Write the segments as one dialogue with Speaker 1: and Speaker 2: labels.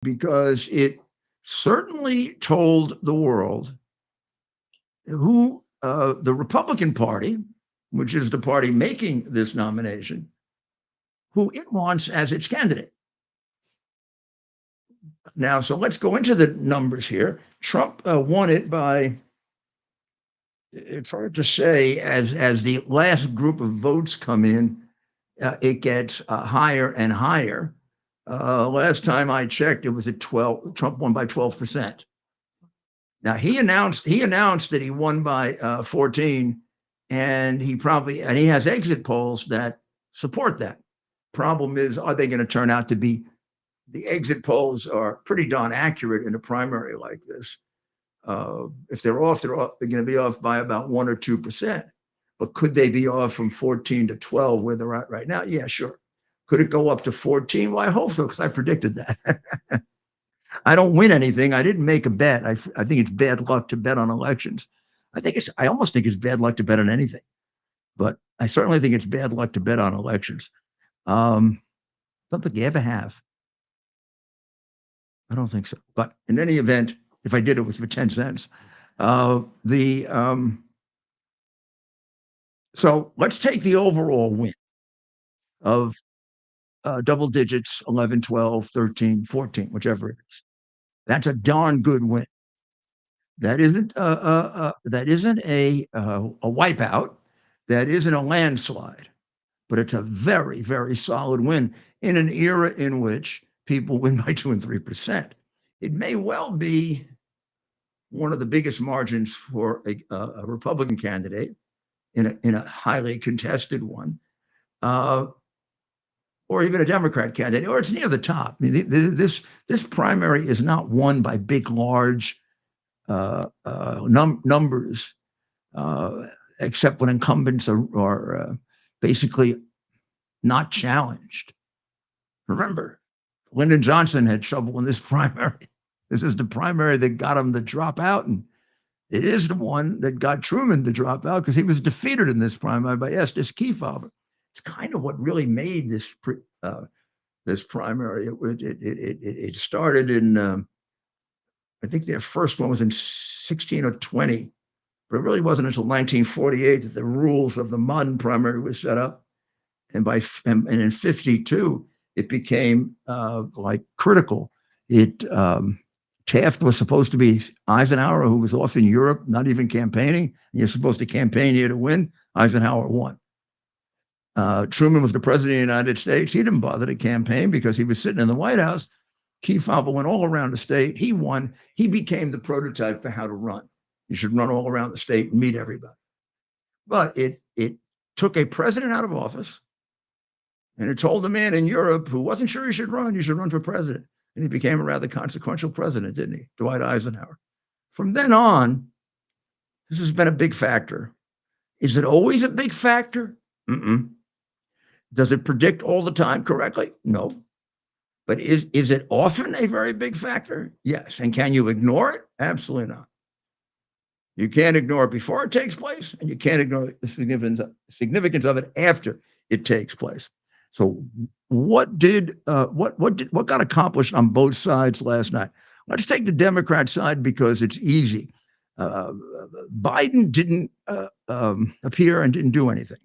Speaker 1: because it certainly told the world who the Republican Party, which is the party making this nomination, who it wants as its candidate. Now, so let's go into the numbers here. Trump won it by, it's hard to say, as the last group of votes come in, it gets higher and higher. Last time I checked, it was at 12. Trump won by 12%. Now he announced that he won by 14, and he has exit polls that support that. Problem is, are they going to turn out to be? The exit polls are pretty darn accurate in a primary like this. If they're off, they're going to be off by about 1 or 2%. But could they be off from 14 to 12 where they're at right now? Yeah, sure. Could it go up to 14? Well, I hope so, because I predicted that. I don't win anything. I didn't make a bet. I think it's bad luck to bet on elections. I almost think it's bad luck to bet on anything, but I certainly think it's bad luck to bet on elections. Don't think you ever have. I don't think so. But in any event, if I did, it was for 10 cents. So let's take the overall win of double digits, 11, 12, 13, 14, whichever it is. That's a darn good win. That isn't a wipeout. That isn't a landslide, but it's a very, very solid win in an era in which people win by 2 and 3%. It may well be one of the biggest margins for a Republican candidate in a highly contested one, or even a Democrat candidate, or it's near the top. I mean, this primary is not won by big, large numbers, except when incumbents are basically not challenged. Remember, Lyndon Johnson had trouble in this primary. This is the primary that got him to drop out, and it is the one that got Truman to drop out because he was defeated in this primary by Estes Kefauver. It's kind of what really made this this primary. It started in I think their first one was in 16 or 20, but it really wasn't until 1948 that the rules of the modern primary was set up, and in 52 it became like critical. Taft was supposed to be Eisenhower, who was off in Europe, not even campaigning. You're supposed to campaign here to win. Eisenhower won. Truman was the president of the United States. He didn't bother to campaign because he was sitting in the White House. Kefauver went all around the state. He won. He became the prototype for how to run. You should run all around the state and meet everybody. But it took a president out of office, and it told a man in Europe who wasn't sure he should run, you should run for president. And he became a rather consequential president, didn't he? Dwight Eisenhower. From then on, this has been a big factor. Is it always a big factor? Mm-mm. Does it predict all the time correctly? No. But is it often a very big factor? Yes. And can you ignore it? Absolutely not. You can't ignore it before it takes place, and you can't ignore the significance of it after it takes place. So what got accomplished on both sides last night? Let's take the Democrat side because it's easy. Biden didn't appear and didn't do anything.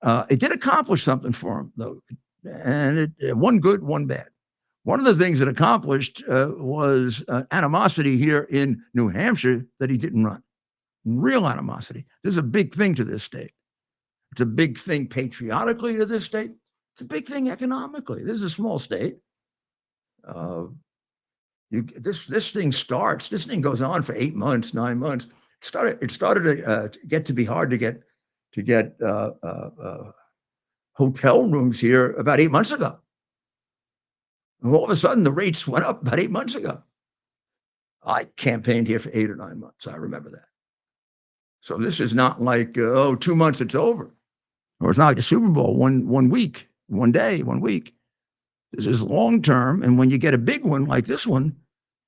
Speaker 1: It did accomplish something for him, though, and one good, one bad. One of the things it accomplished was animosity here in New Hampshire that he didn't run. Real animosity. This is a big thing to this state. It's a big thing patriotically to this state. It's a big thing economically. This is a small state. This thing starts. This thing goes on for 8 months, 9 months. It started to get to be hard to get hotel rooms here about 8 months ago. And all of a sudden, the rates went up about 8 months ago. I campaigned here for 8 or 9 months. I remember that. So this is not like 2 months, it's over, or it's not like a Super Bowl, one week, 1 day, 1 week. This is long term, and when you get a big one like this one,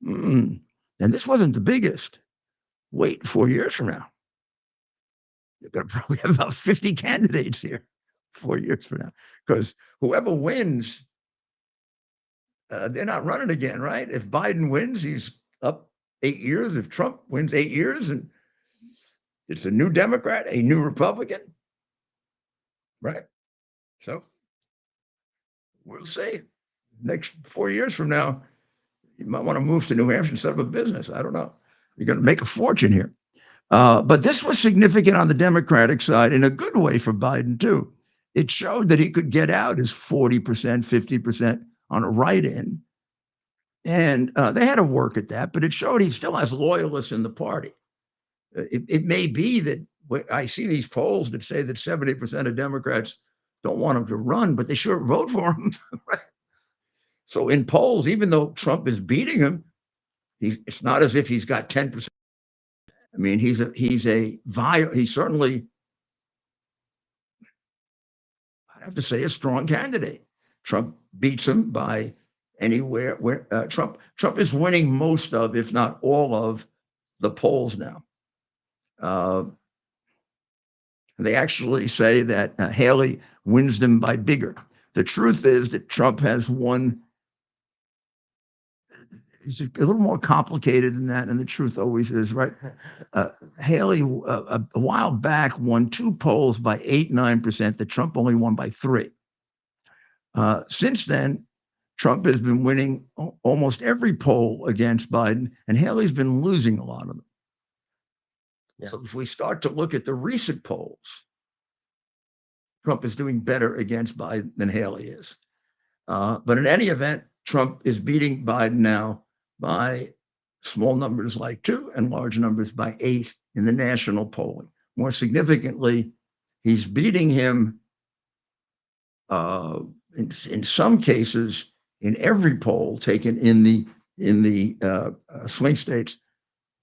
Speaker 1: and this wasn't the biggest. Wait 4 years from now, you're going to probably have about 50 candidates here 4 years from now, because whoever wins they're not running again, right? If Biden wins, he's up 8 years. If Trump wins 8 years, and it's a new Democrat, a new Republican, right? So we'll see. Next 4 years from now, you might want to move to New Hampshire and set up a business. I don't know. You're going to make a fortune here. But this was significant on the Democratic side in a good way for Biden, too. It showed that he could get out his 40%, 50% on a write-in. And they had to work at that, but it showed he still has loyalists in the party. It may be that I see these polls that say that 70% of Democrats don't want him to run, but they sure vote for him. Right? So in polls, even though Trump is beating him, it's not as if he's got 10%. I mean, he's certainly, I have to say, a strong candidate. Trump beats him by anywhere where Trump is winning most of, if not all of, the polls now. They actually say that Haley wins them by bigger. The truth is that Trump has won. It's a little more complicated than that, and the truth always is, right? Haley, a while back, won 2 polls by 8-9%, that Trump only won by 3. Since then, Trump has been winning almost every poll against Biden, and Haley's been losing a lot of them. Yeah. So if we start to look at the recent polls, Trump is doing better against Biden than Haley is. But in any event, Trump is beating Biden now by small numbers like 2 and large numbers by 8 in the national polling. More significantly, he's beating him in some cases in every poll taken in the swing states,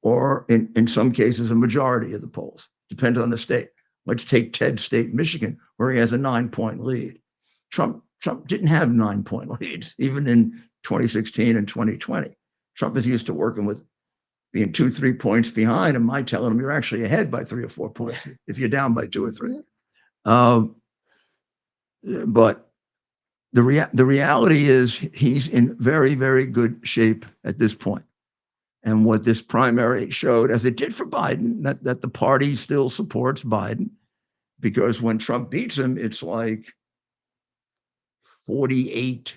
Speaker 1: or in some cases a majority of the polls. Depends on the state. Let's take Ted's state, Michigan, where he has a 9-point lead. Trump didn't have 9-point leads, even in 2016 and 2020. Trump is used to working with being 2-3 points behind, and my telling him you're actually ahead by 3 or 4 points if you're down by 2 or 3. But the reality is he's in very, very good shape at this point. And what this primary showed, as it did for Biden, that the party still supports Biden, because when Trump beats him, it's like 48-42.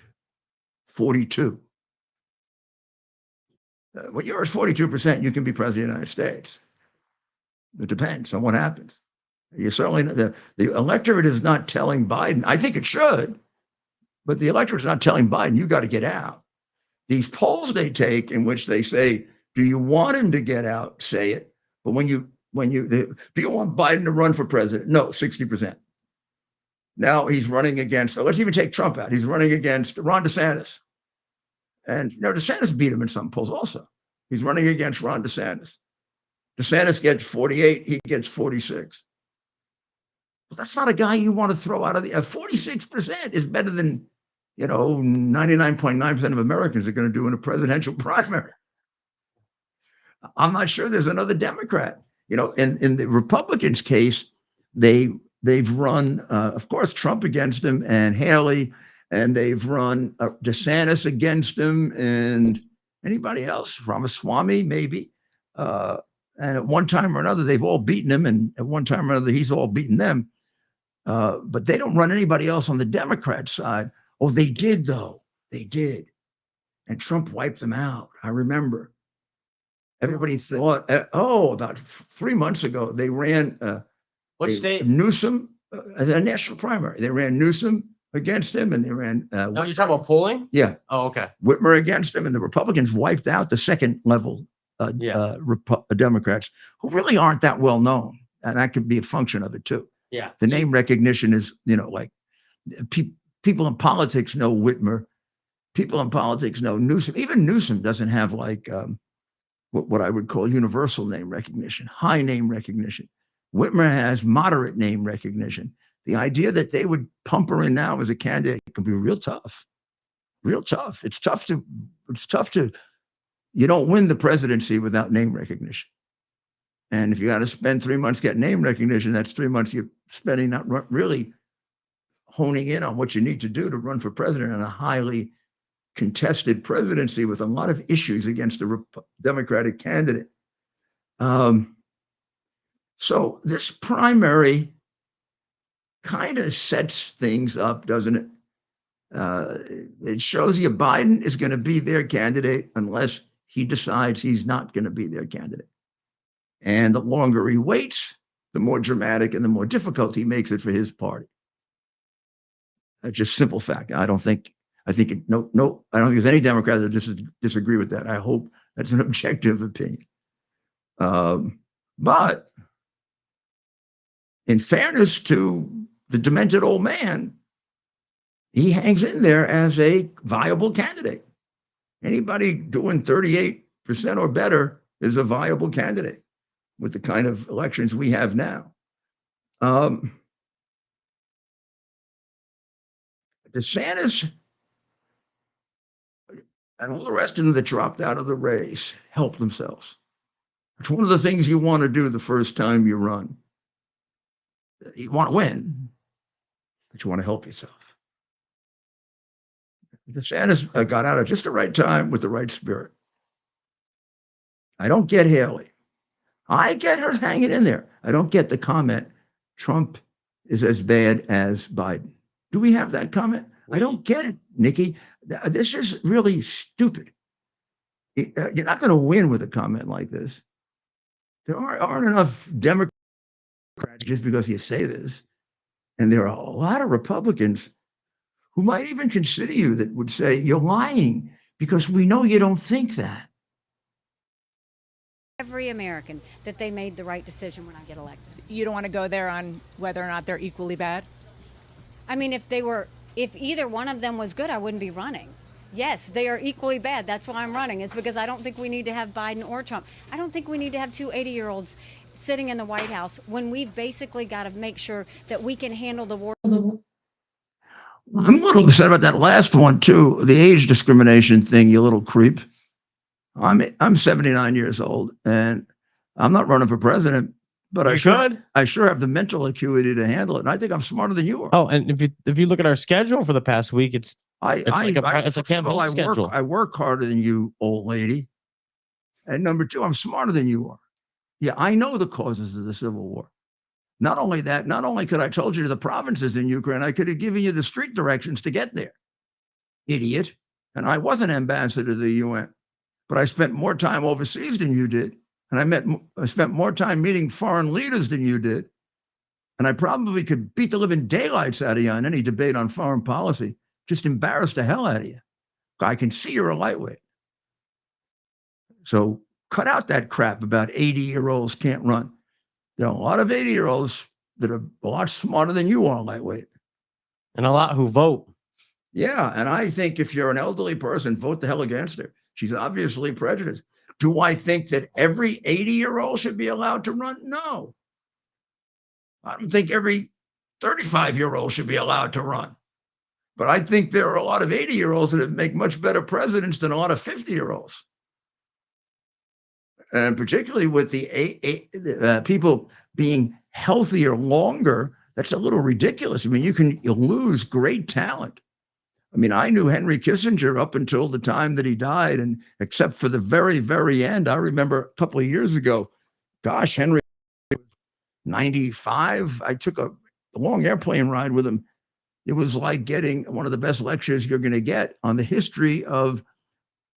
Speaker 1: When you're at 42%, you can be president of the United States. It depends on what happens. You certainly, the electorate is not telling Biden. I think it should, but the electorate's not telling Biden, you got to get out. These polls they take in which they say, do you want him to get out? Say it. But do you want Biden to run for president? No, 60%. Now he's running against, let's even take Trump out. He's running against Ron DeSantis. And DeSantis beat him in some polls also. He's running against Ron DeSantis. DeSantis gets 48, he gets 46. Well, that's not a guy you want to throw out of the 46% is better than 99.9% of Americans are going to do in a presidential primary. I'm not sure there's another Democrat. In the Republicans' case, they've run, of course, Trump against him and Haley, and they've run DeSantis against him and anybody else, Ramaswamy maybe. And at one time or another, they've all beaten him, and at one time or another, he's all beaten them. But they don't run anybody else on the Democrat side. Oh, they did, though. They did. And Trump wiped them out. I remember. Everybody thought, about 3 months ago, they ran
Speaker 2: what state?
Speaker 1: Newsom as a national primary. They ran Newsom against him, and they ran.
Speaker 2: You're talking about polling?
Speaker 1: Yeah.
Speaker 2: Oh, okay.
Speaker 1: Whitmer against him, and the Republicans wiped out the second level Democrats, who really aren't that well known, and that could be a function of it too.
Speaker 2: Yeah.
Speaker 1: The name recognition is, like people in politics know Whitmer. People in politics know Newsom. Even Newsom doesn't have like what I would call universal name recognition, high name recognition. Whitmer has moderate name recognition. The idea that they would pump her in now as a candidate can be real tough. Real tough. It's tough to, you don't win the presidency without name recognition. And if you got to spend 3 months getting name recognition, that's 3 months you're spending not really honing in on what you need to do to run for president in a highly contested presidency with a lot of issues against the Democratic candidate. So this primary kind of sets things up, doesn't it? It shows you Biden is going to be their candidate unless he decides he's not going to be their candidate. And the longer he waits, the more dramatic and the more difficult he makes it for his party. Just simple fact. I don't think there's any Democrat that disagree with that. I hope that's an objective opinion. But in fairness to the demented old man, he hangs in there as a viable candidate. Anybody doing 38% or better is a viable candidate with the kind of elections we have now. DeSantis and all the rest of them that dropped out of the race helped themselves. It's one of the things you want to do the first time you run. You want to win, but you want to help yourself. DeSantis got out at just the right time with the right spirit. I don't get Haley. I get her hanging in there. I don't get the comment, Trump is as bad as Biden. Do we have that comment? I don't get it, Nikki. This is really stupid. You're not going to win with a comment like this. There aren't enough Democrats just because you say this. And there are a lot of Republicans who might even consider you that would say you're lying because we know you don't think that.
Speaker 3: Every American that they made the right decision when I get elected.
Speaker 4: You don't want to go there on whether or not they're equally bad?
Speaker 3: I mean, if either one of them was good, I wouldn't be running. Yes, they are equally bad. That's why I'm running. It's because I don't think we need to have Biden or Trump. I don't think we need to have two 80-year-olds sitting in the White House when we've basically got to make sure that we can handle the war.
Speaker 1: I'm a little upset about that last one too, the age discrimination thing, you little creep. I'm 79 years old and I'm not running for president, but I sure have the mental acuity to handle it. And I think I'm smarter than you are.
Speaker 2: Oh, and if you look at our schedule for the past week, it's a campaign schedule.
Speaker 1: I work harder than you, old lady. And number two, I'm smarter than you are. Yeah, I know the causes of the Civil War. Not only that, not only could I told you the provinces in Ukraine, I could have given you the street directions to get there. Idiot. And I was an ambassador to the UN, but I spent more time overseas than you did. And I spent more time meeting foreign leaders than you did. And I probably could beat the living daylights out of you on any debate on foreign policy. Just embarrass the hell out of you. I can see you're a lightweight. So cut out that crap about 80-year-olds can't run. There are a lot of 80-year-olds that are a lot smarter than you are, lightweight.
Speaker 2: And a lot who vote.
Speaker 1: Yeah, and I think if you're an elderly person, vote the hell against her. She's obviously prejudiced. Do I think that every 80-year-old should be allowed to run? No. I don't think every 35-year-old should be allowed to run. But I think there are a lot of 80-year-olds that make much better presidents than a lot of 50-year-olds. And particularly with the people being healthier longer, that's a little ridiculous. I mean, you lose great talent. I mean, I knew Henry Kissinger up until the time that he died, and except for the very, very end, I remember a couple of years ago, gosh, Henry was 95. I took a long airplane ride with him. It was like getting one of the best lectures you're going to get on the history of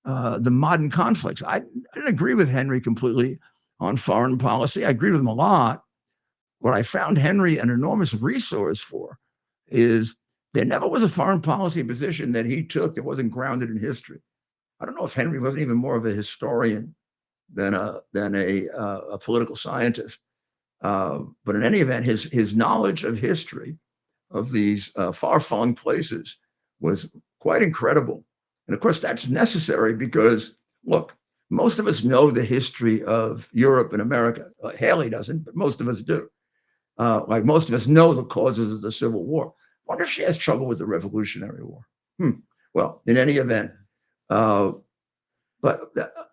Speaker 1: the modern conflicts. I didn't agree with Henry completely on foreign policy. I agreed with him a lot. What I found Henry an enormous resource for is there never was a foreign policy position that he took that wasn't grounded in history. I don't know if Henry wasn't even more of a historian than a political scientist. But in any event, his knowledge of history of these far-flung places was quite incredible. And of course, that's necessary because, look, most of us know the history of Europe and America. Haley doesn't, but most of us do. Like most of us know the causes of the Civil War. I wonder if she has trouble with the Revolutionary War. Well, in any event, but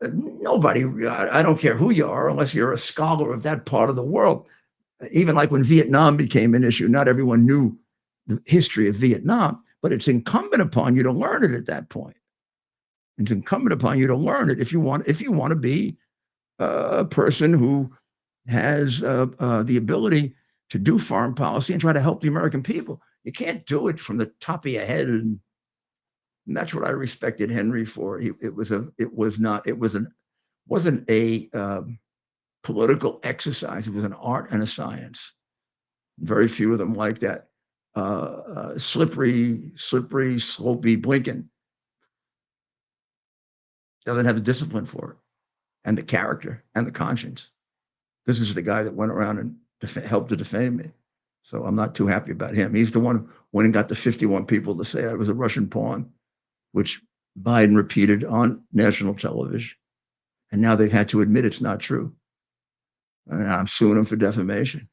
Speaker 1: nobody, I don't care who you are, unless you're a scholar of that part of the world. Even like when Vietnam became an issue, not everyone knew the history of Vietnam, but it's incumbent upon you to learn it at that point. It's incumbent upon you to learn it if you want to be a person who has the ability to do foreign policy and try to help the American people. You can't do it from the top of your head, and that's what I respected Henry for. Wasn't a political exercise. It was an art and a science. Very few of them like that. Slippery, slopey Blinken doesn't have the discipline for it, and the character, and the conscience. This is the guy that went around and helped to defame me. So I'm not too happy about him. He's the one who went and got the 51 people to say I was a Russian pawn, which Biden repeated on national television. And now they've had to admit it's not true. And I'm suing them for defamation.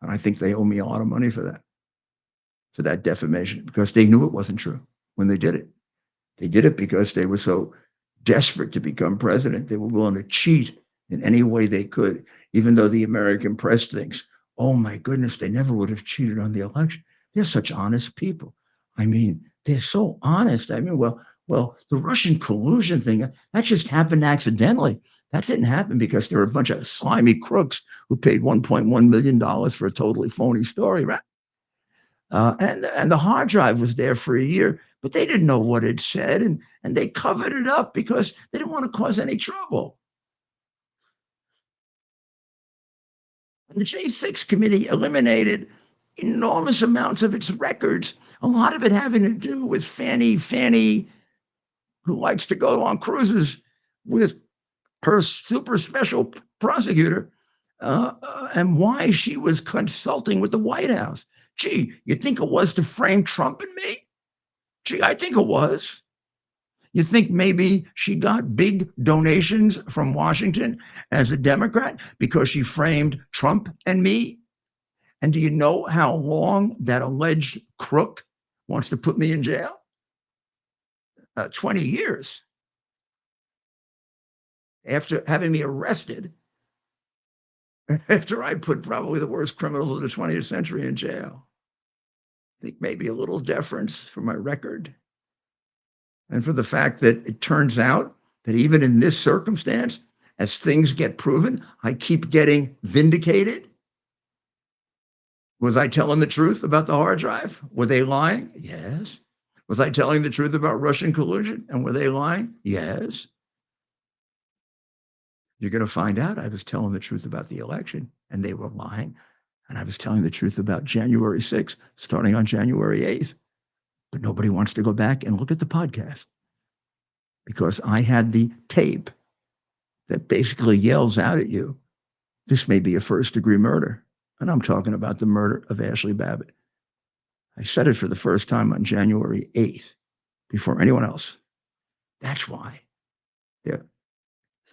Speaker 1: And I think they owe me a lot of money for that defamation, because they knew it wasn't true when they did it. They did it because they were so desperate to become president. They were willing to cheat in any way they could, even though the American press thinks, oh my goodness, they never would have cheated on the election. They're such honest people. I mean, they're so honest. I mean, well, the Russian collusion thing, that just happened accidentally. That didn't happen because there were a bunch of slimy crooks who paid $1.1 million for a totally phony story, right? And the hard drive was there for a year, but they didn't know what it said, and they covered it up because they didn't want to cause any trouble. And the J6 committee eliminated enormous amounts of its records, a lot of it having to do with Fanny, who likes to go on cruises with her super special prosecutor, and why she was consulting with the White House. Gee, you think it was to frame Trump and me? Gee, I think it was. You think maybe she got big donations from Washington as a Democrat because she framed Trump and me? And do you know how long that alleged crook wants to put me in jail? 20 years. After having me arrested, after I put probably the worst criminals of the 20th century in jail. I think maybe a little deference for my record, and for the fact that it turns out that even in this circumstance, as things get proven, I keep getting vindicated. Was I telling the truth about the hard drive? Were they lying? Yes. Was I telling the truth about Russian collusion? And were they lying? Yes. You're going to find out I was telling the truth about the election, and they were lying. And I was telling the truth about January 6th, starting on January 8th. But nobody wants to go back and look at the podcast, because I had the tape that basically yells out at you, this may be a first-degree murder. And I'm talking about the murder of Ashley Babbitt. I said it for the first time on January 8th, before anyone else. That's why they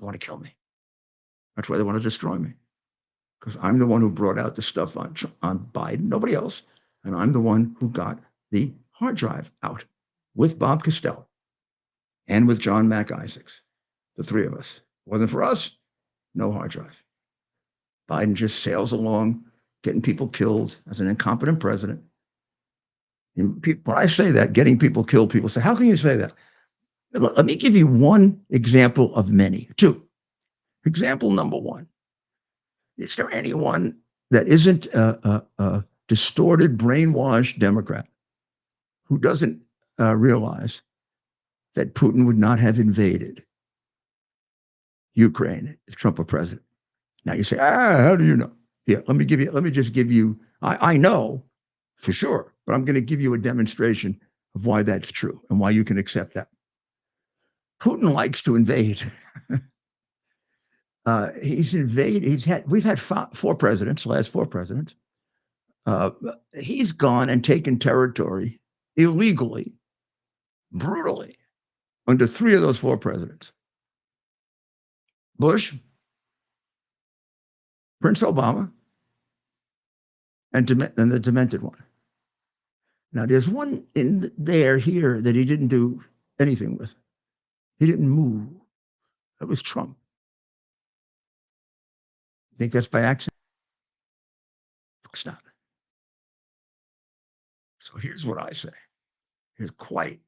Speaker 1: want to kill me. That's why they want to destroy me. Because I'm the one who brought out the stuff on Biden, nobody else. And I'm the one who got the hard drive out with Bob Costello and with John Mac Isaacs, the three of us. Wasn't for us, no hard drive. Biden just sails along, getting people killed as an incompetent president. And when I say that, getting people killed, people say, how can you say that? Let me give you one example of many. Two. Example number one. Is there anyone that isn't a distorted, brainwashed Democrat who doesn't realize that Putin would not have invaded Ukraine if Trump were president? Now you say, how do you know? Yeah, let me just give you, I know for sure, but I'm going to give you a demonstration of why that's true and why you can accept that. Putin likes to invade. He's invaded. We've had four presidents, last four presidents. He's gone and taken territory illegally, brutally, under three of those four presidents: Bush, Prince Obama, and the demented one. Now, there's one in there here that he didn't do anything with. He didn't move. That was Trump. You think that's by accident? It's not. So here's what I say. It's quite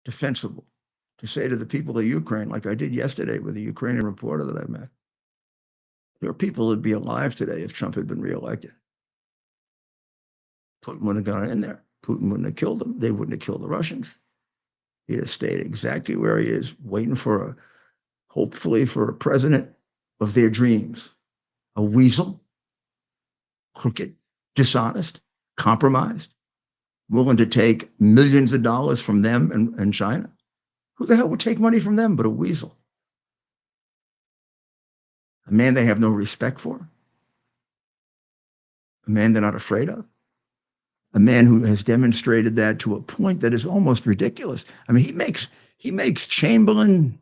Speaker 1: defensible to say to the people of Ukraine, like I did yesterday with a Ukrainian reporter that I met, there are people who'd be alive today if Trump had been reelected. Putin wouldn't have gone in there. Putin wouldn't have killed them. They wouldn't have killed the Russians. He'd have stayed exactly where he is, waiting for hopefully for a president of their dreams. A weasel, crooked, dishonest, compromised, willing to take millions of dollars from them and China. Who the hell would take money from them but a weasel? A man they have no respect for, a man they're not afraid of, a man who has demonstrated that to a point that is almost ridiculous. I mean, he makes Chamberlain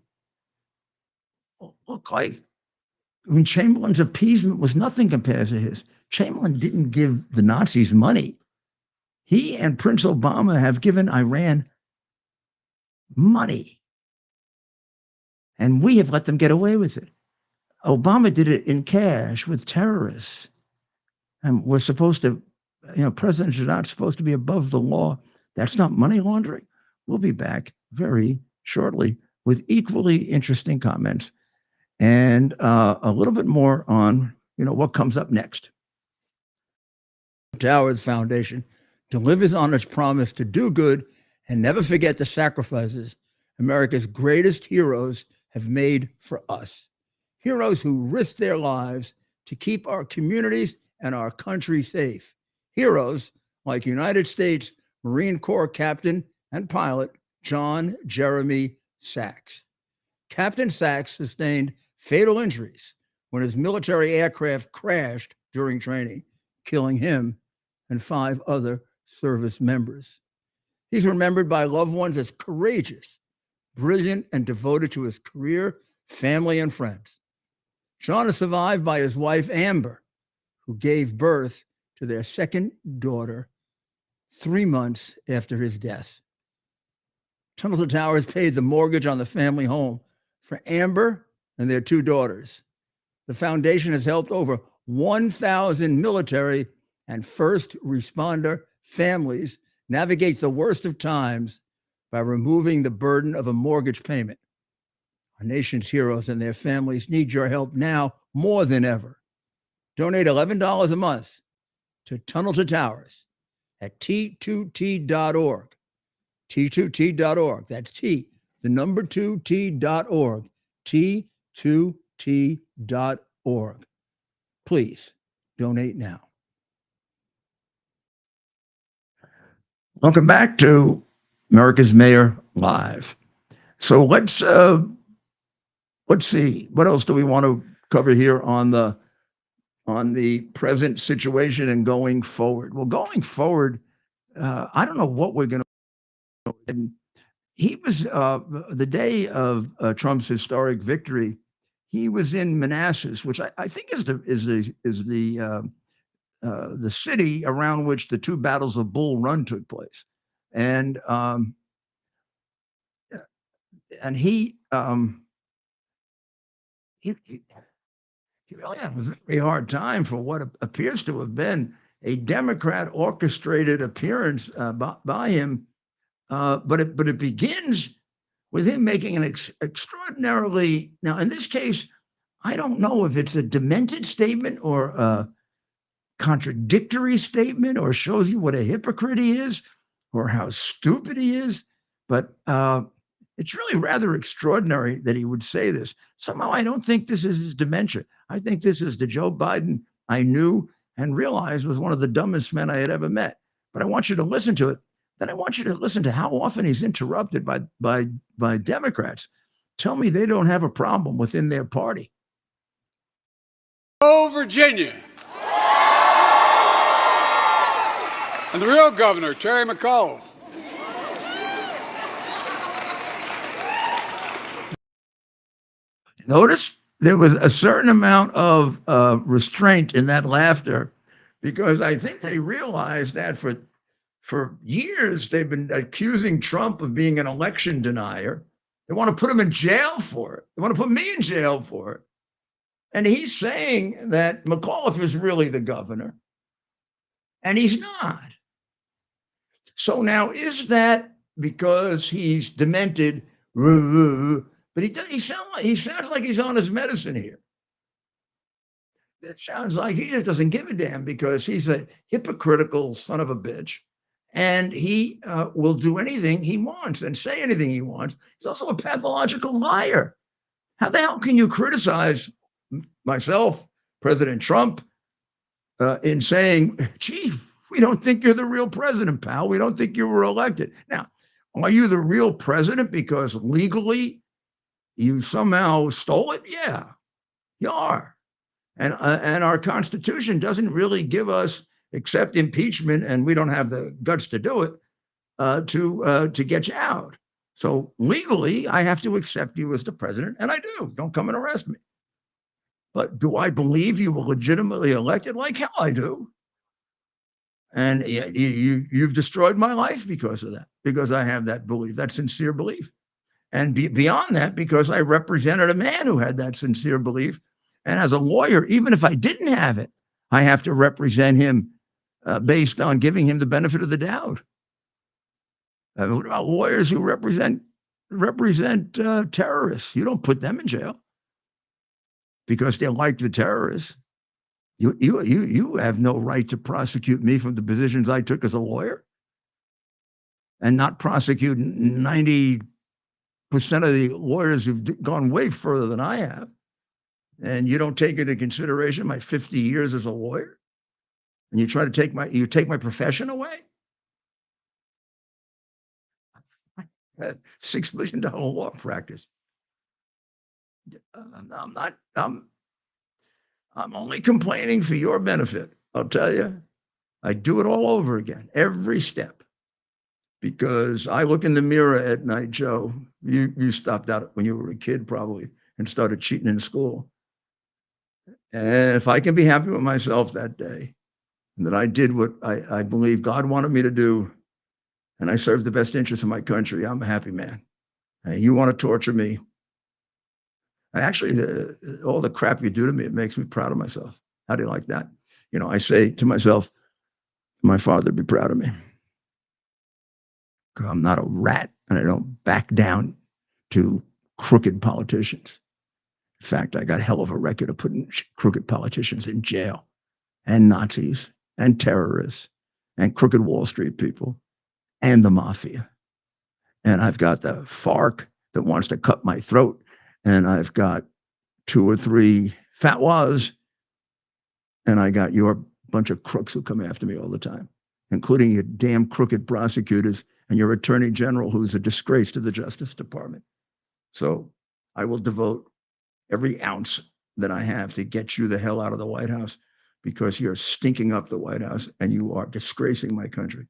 Speaker 1: look like, I mean, Chamberlain's appeasement was nothing compared to his. Chamberlain didn't give the Nazis money. He and Prince Obama have given Iran money. And we have let them get away with it. Obama did it in cash with terrorists. And we're supposed to, presidents are not supposed to be above the law. That's not money laundering. We'll be back very shortly with equally interesting comments and a little bit more on, what comes up next. Towers Foundation delivers on its promise to do good and never forget the sacrifices America's greatest heroes have made for us. Heroes who risked their lives to keep our communities and our country safe. Heroes like United States Marine Corps Captain and pilot John Jeremy Sachs. Captain Sachs sustained fatal injuries when his military aircraft crashed during training, killing him and 5 other service members. He's remembered by loved ones as courageous, brilliant, and devoted to his career, family, and friends. John is survived by his wife, Amber, who gave birth to their second daughter 3 months after his death. Tunnel to Towers paid the mortgage on the family home for Amber and their 2 daughters. The foundation has helped over 1,000 military and first responder families navigate the worst of times by removing the burden of a mortgage payment. Our nation's heroes and their families need your help now more than ever. Donate $11 a month to Tunnel to Towers at T2T.org. T2T.org. That's T, the number 2T.org. T2T.org. Please donate now. Welcome back to America's Mayor Live. So let's see, what else do we want to cover here on the present situation and going forward? Well, going forward, I don't know what we're going to do. He was the day of Trump's historic victory. He was in Manassas, which I think is the city around which the 2 battles of Bull Run took place, and he really had a very hard time for what appears to have been a Democrat orchestrated appearance by him. But it begins with him making an extraordinarily, now in this case, I don't know if it's a demented statement or a contradictory statement or shows you what a hypocrite he is or how stupid he is. But it's really rather extraordinary that he would say this. Somehow I don't think this is his dementia. I think this is the Joe Biden I knew and realized was one of the dumbest men I had ever met. But I want you to listen to it. Then I want you to listen to how often he's interrupted by Democrats. Tell me they don't have a problem within their party.
Speaker 5: Oh, Virginia. And the real governor, Terry McAuliffe.
Speaker 1: Notice there was a certain amount of restraint in that laughter because I think they realized that for years they've been accusing Trump of being an election denier. They want to put him in jail for it. They want to put me in jail for it. And he's saying that McAuliffe is really the governor, and he's not. So now, is that because he's demented But he sounds like he's on his medicine here. It sounds like he just doesn't give a damn because he's a hypocritical son of a bitch, and he will do anything he wants and say anything he wants. He's also a pathological liar. How the hell can you criticize myself, President Trump, in saying, gee, we don't think you're the real president, pal. We don't think you were elected. Now, are you the real president because legally you somehow stole it? Yeah, you are. And our Constitution doesn't really give us, except impeachment, and we don't have the guts to do it, to get you out. So legally, I have to accept you as the president, and I do. Don't come and arrest me. But do I believe you were legitimately elected? Like hell, I do. And you've destroyed my life because of that, because I have that belief, that sincere belief. And beyond that, because I represented a man who had that sincere belief. And as a lawyer, even if I didn't have it, I have to represent him based on giving him the benefit of the doubt. What about lawyers who represent terrorists? You don't put them in jail because they like the terrorists. You have no right to prosecute me from the positions I took as a lawyer, and not prosecute 90% of the lawyers who've gone way further than I have. And you don't take into consideration my 50 years as a lawyer, and you try to take my profession away. $6 million law practice. I'm only complaining for your benefit. I'll tell you, I do it all over again, every step, because I look in the mirror at night, Joe. You stopped out when you were a kid probably and started cheating in school. And if I can be happy with myself that day, and that I did what I believe God wanted me to do, and I served the best interest of my country, I'm a happy man. And you want to torture me? Actually, all the crap you do to me, it makes me proud of myself. How do you like that? I say to myself, my father would be proud of me. I'm not a rat, and I don't back down to crooked politicians. In fact, I got a hell of a record of putting crooked politicians in jail, and Nazis, and terrorists, and crooked Wall Street people, and the mafia. And I've got the FARC that wants to cut my throat, and I've got 2 or 3 fatwas, and I got your bunch of crooks who come after me all the time, including your damn crooked prosecutors and your attorney general, who's a disgrace to the Justice Department. So I will devote every ounce that I have to get you the hell out of the White House, because you're stinking up the White House and you are disgracing my country.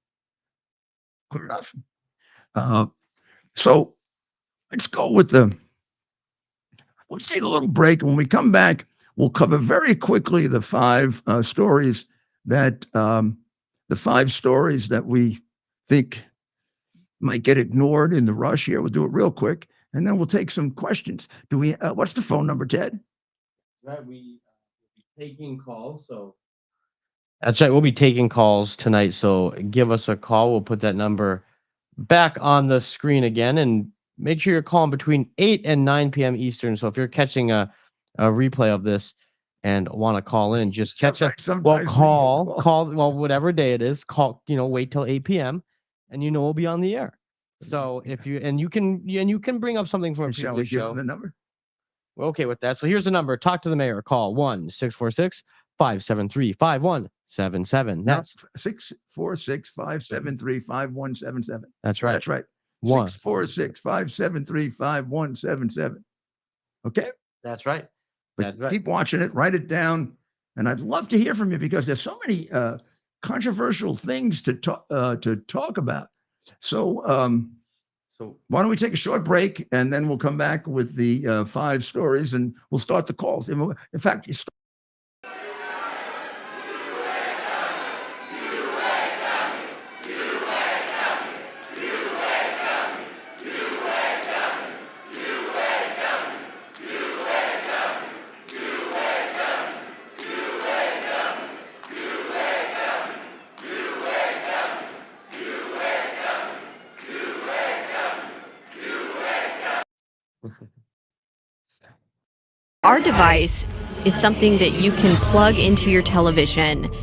Speaker 1: Clear enough? So let's go with let's take a little break. When we come back, we'll cover very quickly the 5 stories that we think might get ignored in the rush here. We'll do it real quick, and then we'll take some questions. What's the phone number, Ted?
Speaker 2: Right, we be taking calls. So that's right. We'll be taking calls tonight. So give us a call. We'll put that number back on the screen again, and make sure you're calling between 8 and 9 p.m. Eastern. So if you're catching a replay of this and want to call in, just catch us. Well, call. Well, whatever day it is, call. Wait till 8 p.m. and we'll be on the air. So if you can bring up something from a
Speaker 1: Shall we
Speaker 2: previous
Speaker 1: give
Speaker 2: show.
Speaker 1: them the number?
Speaker 2: We're okay with that. So here's the number. Talk to the mayor. Call 1-646-573-5177. That's
Speaker 1: 646-573-5177.
Speaker 2: That's right.
Speaker 1: That's right. 646-573-5177. Okay?
Speaker 2: That's right.
Speaker 1: But keep watching it, write it down, and I'd love to hear from you, because there's so many controversial things to talk about. So why don't we take a short break, and then we'll come back with the 5 stories, and we'll start the calls. In fact,
Speaker 6: our device is something that you can plug into your television,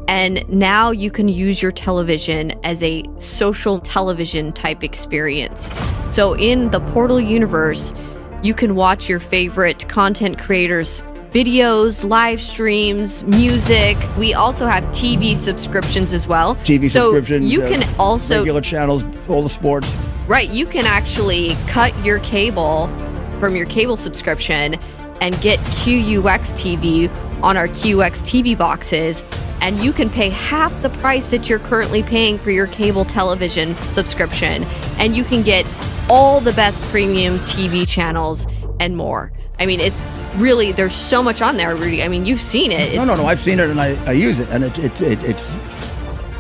Speaker 6: and now you can use your television as a social television type experience. So in the Portal universe, you can watch your favorite content creators' videos, live streams, music. We also have TV subscriptions as well.
Speaker 1: TV subscriptions.
Speaker 6: You can also
Speaker 1: regular channels, all the sports.
Speaker 6: Right, you can actually cut your cable from your cable subscription and get QUX TV on our QX TV boxes, and you can pay half the price that you're currently paying for your cable television subscription, and you can get all the best premium TV channels and more. I mean, it's really, there's so much on there, Rudy. I mean, you've seen it.
Speaker 1: No, I've seen it and I use it, and it's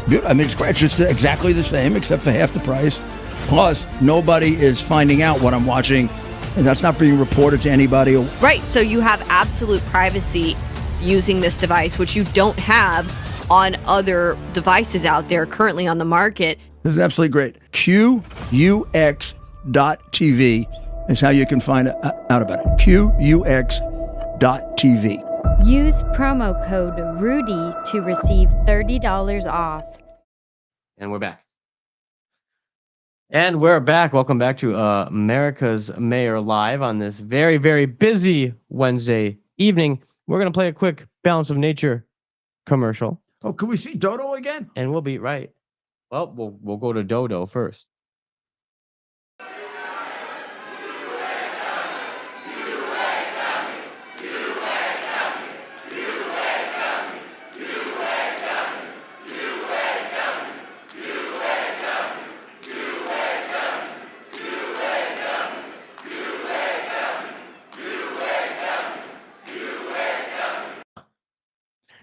Speaker 1: beautiful. I mean, it's great. It's just exactly the same except for half the price. Plus, nobody is finding out what I'm watching, and that's not being reported to anybody.
Speaker 6: Right, so you have absolute privacy using this device, which you don't have on other devices out there currently on the market.
Speaker 1: This is absolutely great. QUX.TV is how you can find out about it. QUX.TV.
Speaker 7: Use promo code RUDY to receive $30 off.
Speaker 2: And we're back. And we're back. Welcome back to America's Mayor Live on this very, very busy Wednesday evening. We're going to play a quick Balance of Nature commercial.
Speaker 1: Oh, can we see Dodo again?
Speaker 2: And we'll be right. Well, we'll go to Dodo first.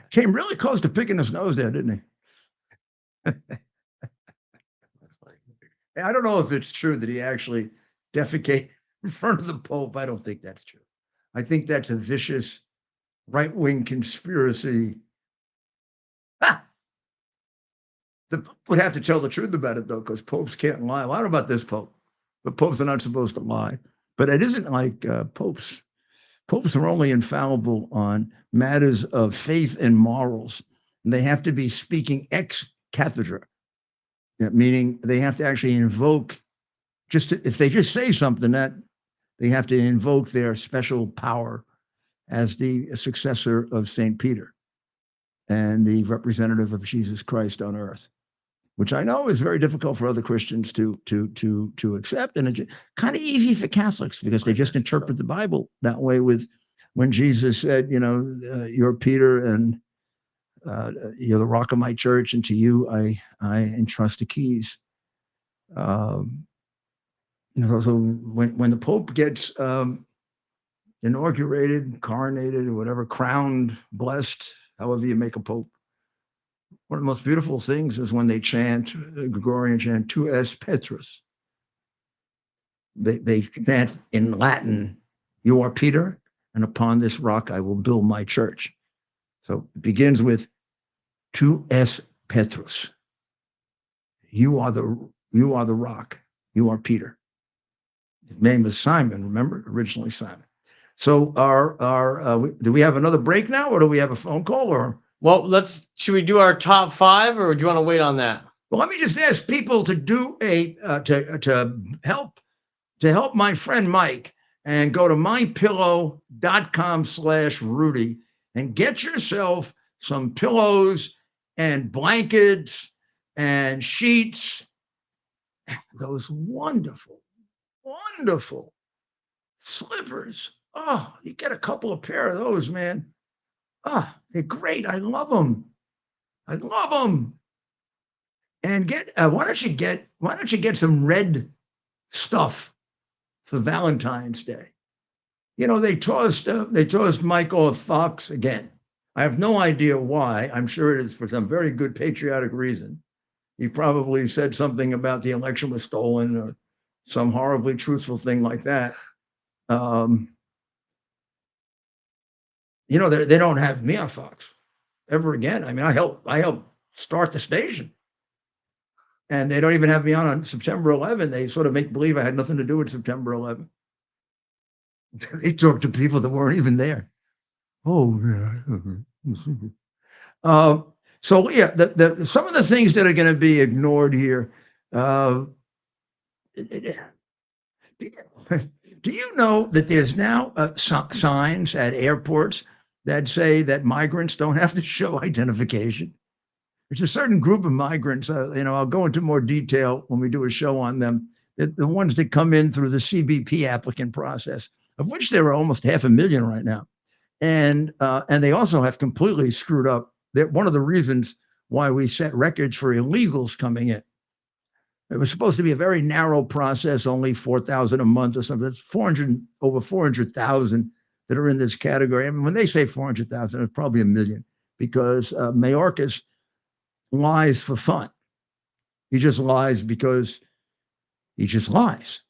Speaker 1: Came really close to picking his nose there, didn't he? I don't know if it's true that he actually defecated in front of the Pope. I don't think that's true. I think that's a vicious right-wing conspiracy. The Pope would have to tell the truth about it, though, because popes can't lie. Well, I don't know about this Pope, but popes are not supposed to lie. But it isn't like popes. Popes are only infallible on matters of faith and morals. And they have to be speaking ex cathedra, meaning they have to actually invoke, if they just say something, that they have to invoke their special power as the successor of St. Peter and the representative of Jesus Christ on earth, which I know is very difficult for other Christians to accept, and it's kind of easy for Catholics because they just interpret the Bible that way. With when Jesus said, you're Peter, and you're the rock of my church, and to you I entrust the keys. So when the Pope gets inaugurated, coronated, or whatever, crowned, blessed, however you make a Pope, one of the most beautiful things is when they chant, Gregorian chant, Tu es Petrus. They chant in Latin, you are Peter, and upon this rock I will build my church. So it begins with Tu es Petrus. You are the rock. You are Peter. His name is Simon, remember? Originally Simon. So do we have another break now, or do we have a phone call, or?
Speaker 2: Well, should we do our top 5, or do you want to wait on that?
Speaker 1: Well, let me just ask people to do to help my friend Mike, and go to mypillow.com/Rudy and get yourself some pillows and blankets and sheets. Those wonderful, wonderful slippers. Oh, you get a couple of pair of those, man. Oh, they're great. I love them. And why don't you get some red stuff for Valentine's Day? They tossed Mike off Fox again. I have no idea why. I'm sure it is for some very good patriotic reason. He probably said something about the election was stolen, or some horribly truthful thing like that. They don't have me on Fox ever again. I mean, I helped start the station, and they don't even have me on September 11. They sort of make believe I had nothing to do with September 11. They talked to people that weren't even there. Oh, yeah. So yeah, some of the things that are going to be ignored here. Uh, do you know that there's now signs at airports that say that migrants don't have to show identification? There's a certain group of migrants, I'll go into more detail when we do a show on them, the ones that come in through the CBP applicant process, of which there are almost 500,000 right now. And they also have completely screwed up. That one of the reasons why we set records for illegals coming in. It was supposed to be a very narrow process, only 4,000 a month or something. It's over 400,000 that are in this category. I mean, when they say 400,000, it's probably 1 million, because Mayorkas lies for fun. He just lies because he just lies.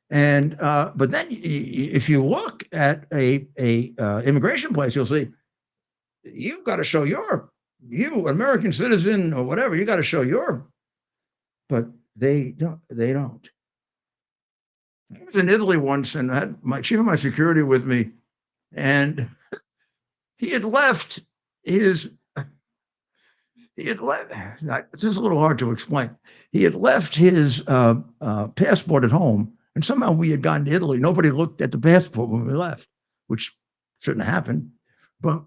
Speaker 1: And but then if you look at a immigration place, you'll see you've got to show you American citizen or whatever. You got to show but they don't. I was in Italy once and I had my chief of my security with me, and he had left his. This is a little hard to explain. He had left his passport at home, and somehow we had gotten to Italy. Nobody looked at the passport when we left, which shouldn't have happened. But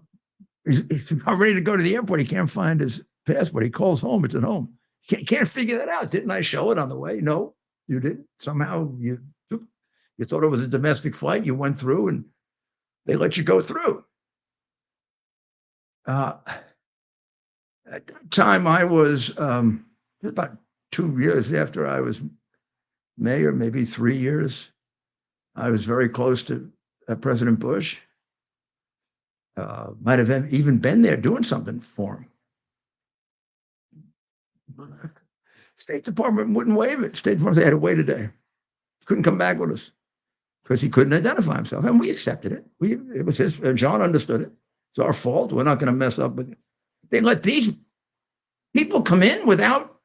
Speaker 1: he's ready to go to the airport. He can't find his passport. He calls home. It's at home. Can't figure that out. Didn't I show it on the way? No, you didn't. Somehow you thought it was a domestic flight. You went through, and they let you go through. At that time, I was about 2 years after I was mayor, maybe 3 years. I was very close to President Bush. Might have even been there doing something for him. State Department wouldn't waive it. State Department said, had to wait a day. Couldn't come back with us because he couldn't identify himself. And we accepted it. It was his, John understood it. It's our fault. We're not going to mess up with it. They let these people come in without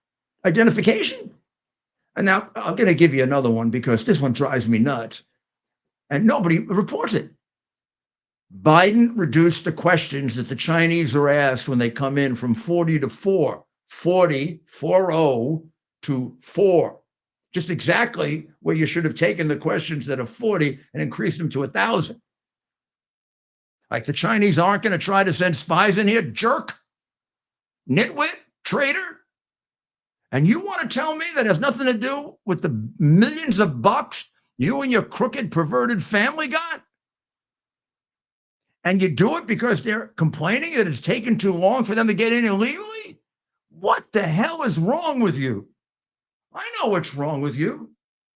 Speaker 1: identification. And now I'm going to give you another one because this one drives me nuts. And nobody reports it. Biden reduced the questions that the Chinese are asked when they come in from 40 to 4. 40 to 4. Just exactly where you should have taken the questions that are 40 and increased them to 1,000. Like the Chinese aren't going to try to send spies in here, jerk, nitwit, traitor. And you want to tell me that has nothing to do with the millions of bucks you and your crooked, perverted family got? And you do it because they're complaining that it's taken too long for them to get in illegally? What the hell is wrong with you? I know what's wrong with you.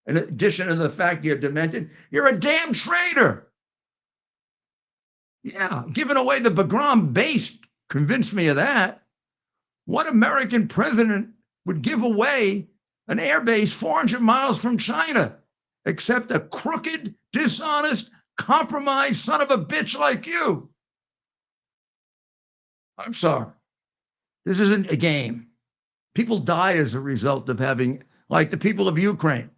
Speaker 1: In addition to the fact you're demented, you're a damn traitor. Yeah, giving away the Bagram base convinced me of that. What American president would give away an air base 400 miles from China, except a crooked, dishonest, compromised son of a bitch like you? I'm sorry. This isn't a game. People die as a result of having, like the people of Ukraine,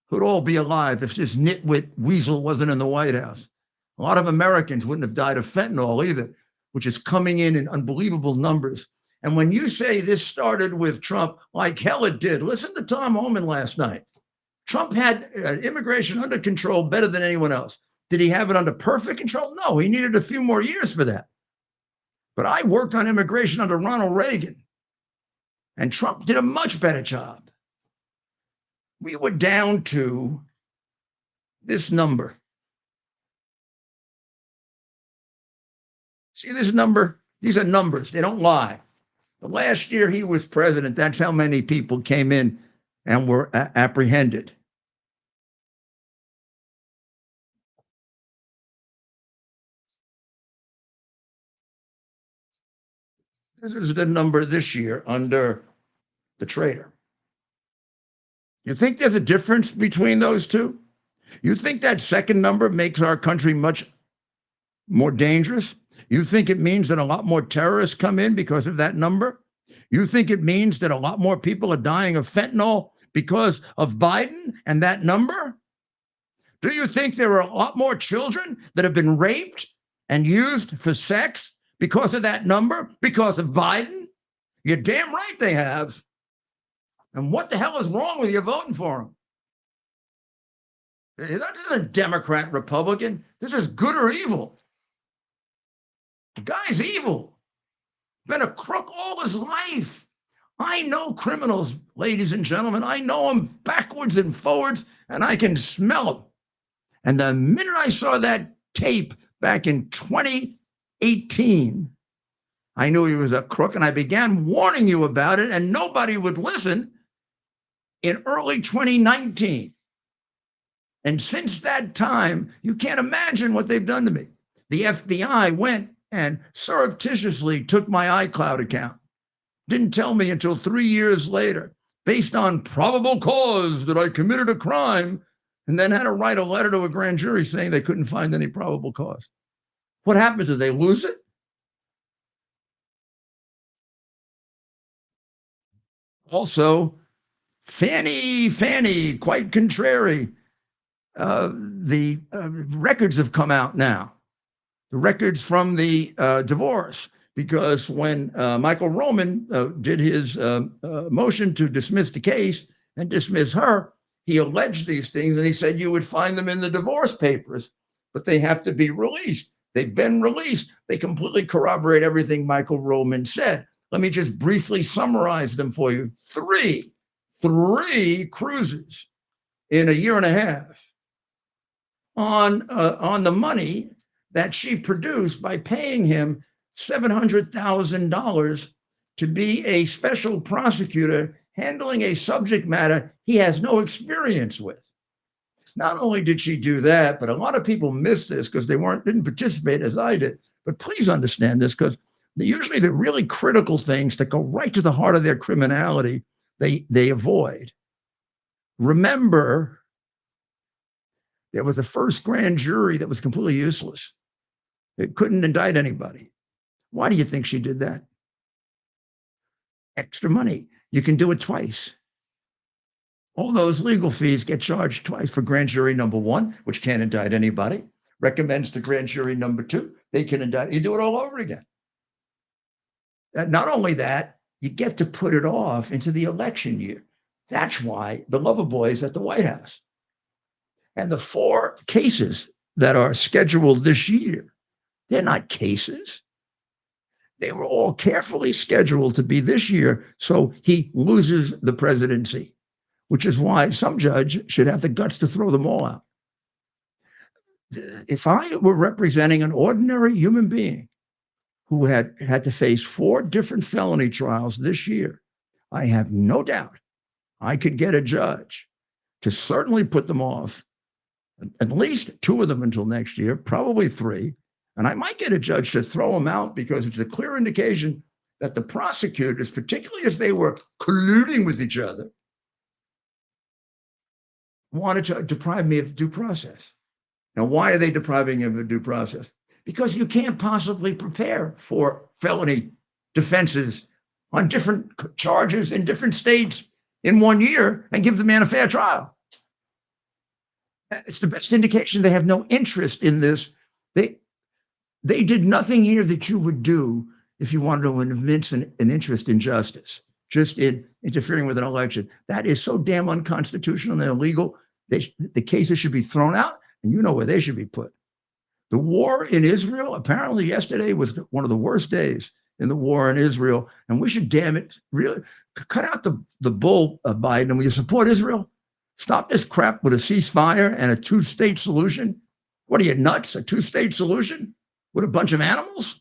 Speaker 1: who'd all be alive if this nitwit weasel wasn't in the White House. A lot of Americans wouldn't have died of fentanyl either, which is coming in unbelievable numbers. And when you say this started with Trump, like hell it did. Listen to Tom Homan last night. Trump had immigration under control better than anyone else. Did he have it under perfect control? No, he needed a few more years for that. But I worked on immigration under Ronald Reagan, and Trump did a much better job. We were down to this number. See this number? These are numbers. They don't lie. The last year he was president, that's how many people came in and were apprehended. This is the number this year under the traitor. You think there's a difference between those two? You think that second number makes our country much more dangerous? You think it means that a lot more terrorists come in because of that number? You think it means that a lot more people are dying of fentanyl because of Biden and that number? Do you think there are a lot more children that have been raped and used for sex because of that number? Because of Biden? You're damn right they have. And what the hell is wrong with you voting for him? That isn't a Democrat, Republican. This is good or evil. The guy's evil. Been a crook all his life. I know criminals, ladies and gentlemen. I know them backwards and forwards, and I can smell them. And the minute I saw that tape back in 2018, I knew he was a crook, and I began warning you about it, and nobody would listen in early 2019. And since that time, you can't imagine what they've done to me. The FBI went and surreptitiously took my iCloud account. Didn't tell me until 3 years later, based on probable cause that I committed a crime, and then had to write a letter to a grand jury saying they couldn't find any probable cause. What happens? Did they lose it? Also, Fanny, quite contrary. The records have come out now. The records from the divorce, because when Michael Roman did his motion to dismiss the case and dismiss her, he alleged these things, and he said you would find them in the divorce papers, but they have to be released. They've been released. They completely corroborate everything Michael Roman said. Let me just briefly summarize them for you. Three cruises in a year and a half on the money that she produced by paying him $700,000 to be a special prosecutor handling a subject matter he has no experience with. Not only did she do that, but a lot of people missed this because they didn't participate as I did. But please understand this, because usually the really critical things that go right to the heart of their criminality, they avoid. Remember, there was a first grand jury that was completely useless. It couldn't indict anybody. Why do you think she did that? Extra money. You can do it twice. All those legal fees get charged twice for grand jury number one, which can't indict anybody, recommends to grand jury number two, they can indict. You do it all over again. Not only that, you get to put it off into the election year. That's why the lover boy is at the White House. And the 4 cases that are scheduled this year, they're not cases. They were all carefully scheduled to be this year, so he loses the presidency, which is why some judge should have the guts to throw them all out. If I were representing an ordinary human being who had to face 4 different felony trials this year, I have no doubt I could get a judge to certainly put them off, at least 2 of them until next year, probably 3. And I might get a judge to throw them out because it's a clear indication that the prosecutors, particularly as they were colluding with each other, wanted to deprive me of due process. Now, why are they depriving him of due process? Because you can't possibly prepare for felony defenses on different charges in different states in 1 year and give the man a fair trial. It's the best indication they have no interest in this. They did nothing here that you would do if you wanted to evince an interest in justice, just in interfering with an election. That is so damn unconstitutional and illegal. The cases should be thrown out, and you know where they should be put. The war in Israel, apparently yesterday was one of the worst days in the war in Israel, and we should, damn it, really cut out the bull, Biden, and will you support Israel? Stop this crap with a ceasefire and a 2-state solution. What are you, nuts? A 2-state solution with a bunch of animals?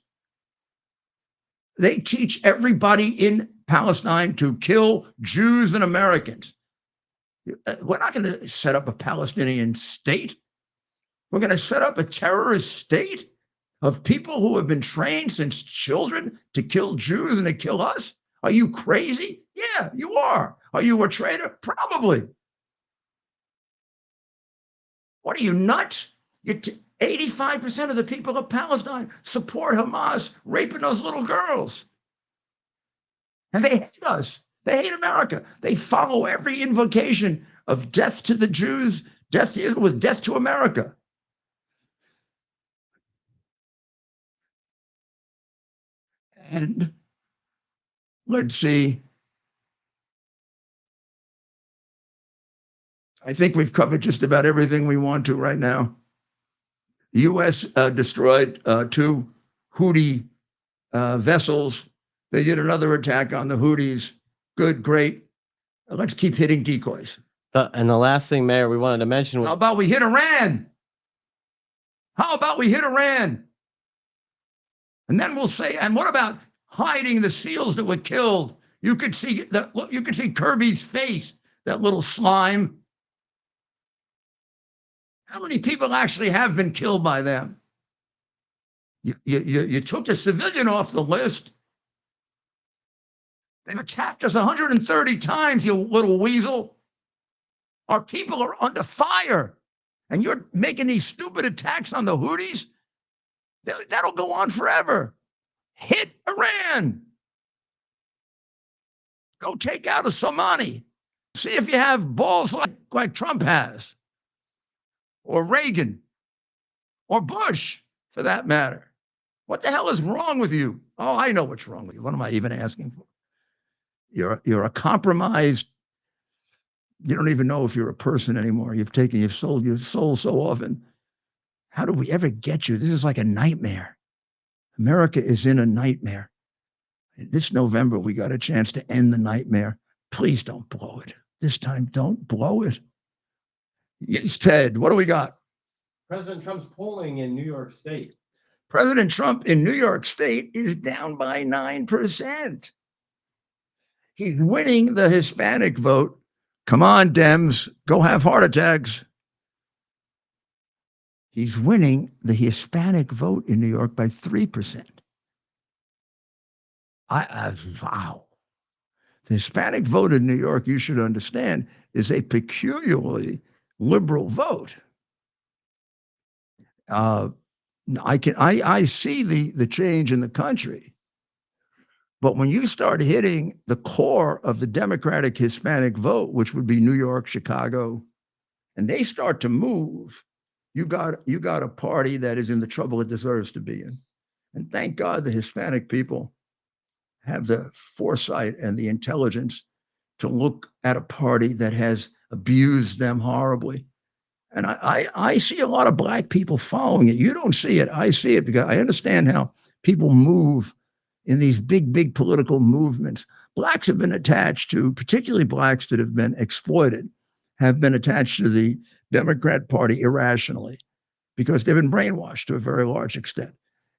Speaker 1: They teach everybody in Palestine to kill Jews and Americans. We're not going to set up a Palestinian state. We're going to set up a terrorist state of people who have been trained since children to kill Jews and to kill us. Are you crazy? Yeah, you are. Are you a traitor? Probably. What are you, nuts? 85% of the people of Palestine support Hamas raping those little girls. And they hate us. They hate America. They follow every invocation of death to the Jews, Death to Israel was death to America. And let's see. I think we've covered just about everything we want to right now. The U.S. destroyed 2 Houthi vessels. They did another attack on the Houthis. Good, great. Let's keep hitting decoys.
Speaker 2: And the last thing, Mayor, we wanted to mention
Speaker 1: How
Speaker 2: was
Speaker 1: about we hit Iran? How about we hit Iran? And then we'll say, and what about hiding the SEALs that were killed? You could see Kirby's face, that little slime. How many people actually have been killed by them? You took the civilian off the list. They've attacked us 130 times, you little weasel. Our people are under fire. And you're making these stupid attacks on the Houthis? That'll go on forever. Hit Iran. Go take out a Soleimani. See if you have balls like Trump has, or Reagan, or Bush, for that matter. What the hell is wrong with you? Oh, I know what's wrong with you. What am I even asking for? You're a compromised. You don't even know if you're a person anymore. You've sold your soul so often. How do we ever get you? This is like a nightmare. America is in a nightmare. This November, we got a chance to end the nightmare. Please don't blow it. This time, don't blow it. Yes, Ted, what do we got?
Speaker 2: President Trump's polling in New York State.
Speaker 1: President Trump in New York State is down by 9%. He's winning the Hispanic vote. Come on, Dems, go have heart attacks. He's winning the Hispanic vote in New York by 3%. Wow. The Hispanic vote in New York, you should understand, is a peculiarly liberal vote. I see the change in the country, but when you start hitting the core of the Democratic Hispanic vote, which would be New York, Chicago, and they start to move, you got a party that is in the trouble it deserves to be in. And thank God the Hispanic people have the foresight and the intelligence to look at a party that has abused them horribly. And I see a lot of Black people following it. You don't see it. I see it because I understand how people move in these big political movements. Blacks have been attached to, particularly Blacks that have been exploited, have been attached to the Democrat Party irrationally because they've been brainwashed to a very large extent.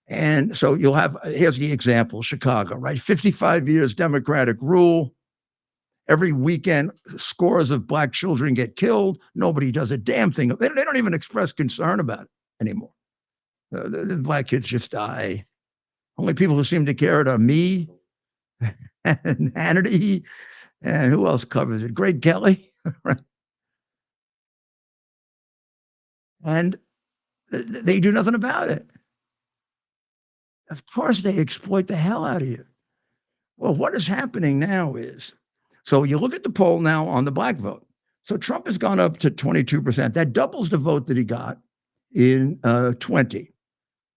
Speaker 1: And so here's the example, Chicago, right? 55 years Democratic rule. Every weekend, scores of Black children get killed. Nobody does a damn thing. They don't even express concern about it anymore. The Black kids just die. Only people who seem to care are me and Hannity, and who else covers it? Greg Kelly, right? And they do nothing about it. Of course, they exploit the hell out of you. Well, what is happening now is, so you look at the poll now on the Black vote. So Trump has gone up to 22%. That doubles the vote that he got in 20.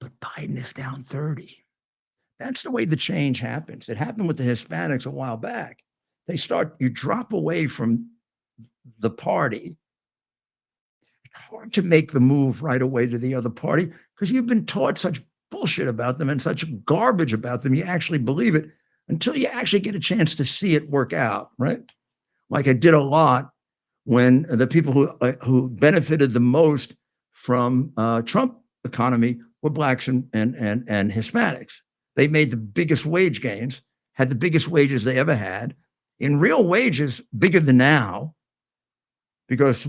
Speaker 1: But Biden is down 30. That's the way the change happens. It happened with the Hispanics a while back. You drop away from the party. It's hard to make the move right away to the other party because you've been taught such bullshit about them and such garbage about them. You actually believe it until you actually get a chance to see it work out, right? Like I did a lot when the people who benefited the most from Trump economy were Blacks and Hispanics. They made the biggest wage gains, had the biggest wages they ever had, in real wages bigger than now, because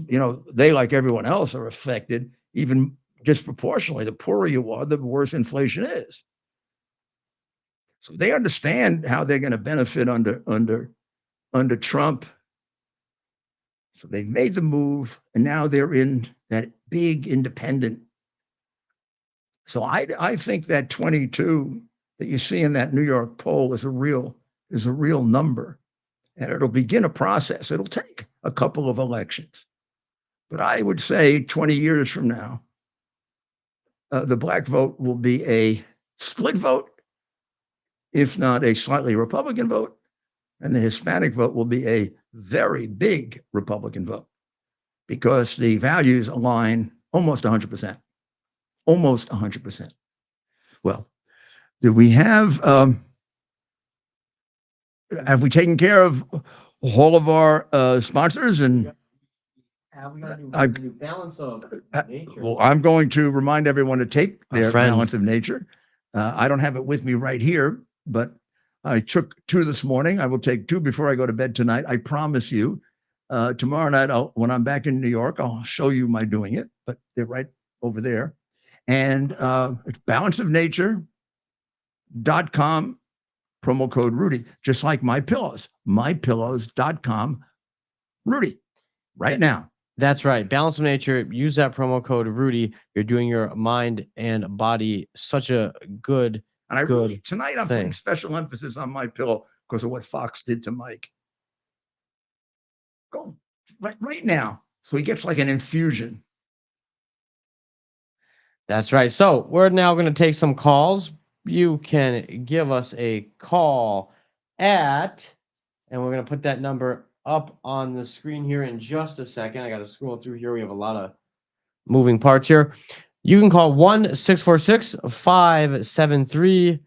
Speaker 1: they, like everyone else, are affected even disproportionately. The poorer you are, the worse inflation is. So they understand how they're going to benefit under Trump. So they've made the move, and now they're in that big independent. So I think that 22 that you see in that New York poll is a real number, and it'll begin a process. It'll take a couple of elections, But I would say 20 years from now, the black vote will be a split vote, if not a slightly Republican vote, and the Hispanic vote will be a very big Republican vote because the values align almost 100%. Almost 100%. Well, do we have we taken care of all of our sponsors? And
Speaker 2: balance of nature.
Speaker 1: well, I'm going to remind everyone to take
Speaker 2: Our
Speaker 1: their
Speaker 2: friends.
Speaker 1: balance of nature. I don't have it with me right here, but I took 2 this morning. I will take 2 before I go to bed tonight. I promise you. Tomorrow night, when I'm back in New York, I'll show you my doing it, but they're right over there. And it's balanceofnature.com, promo code Rudy, just like My Pillows, mypillows.com, Rudy, right now.
Speaker 2: That's right. Balance of Nature. Use that promo code Rudy. You're doing your mind and body such a good.
Speaker 1: And
Speaker 2: Good
Speaker 1: tonight I'm
Speaker 2: thing.
Speaker 1: putting special emphasis on My Pillow because of what Fox did to Mike. Go right now. So he gets like an infusion.
Speaker 2: That's right. So we're now going to take some calls. You can give us a call at, and we're going to put that number up on the screen here in just a second. I got to scroll through here. We have a lot of moving parts here. You can call 1-646-573-5177.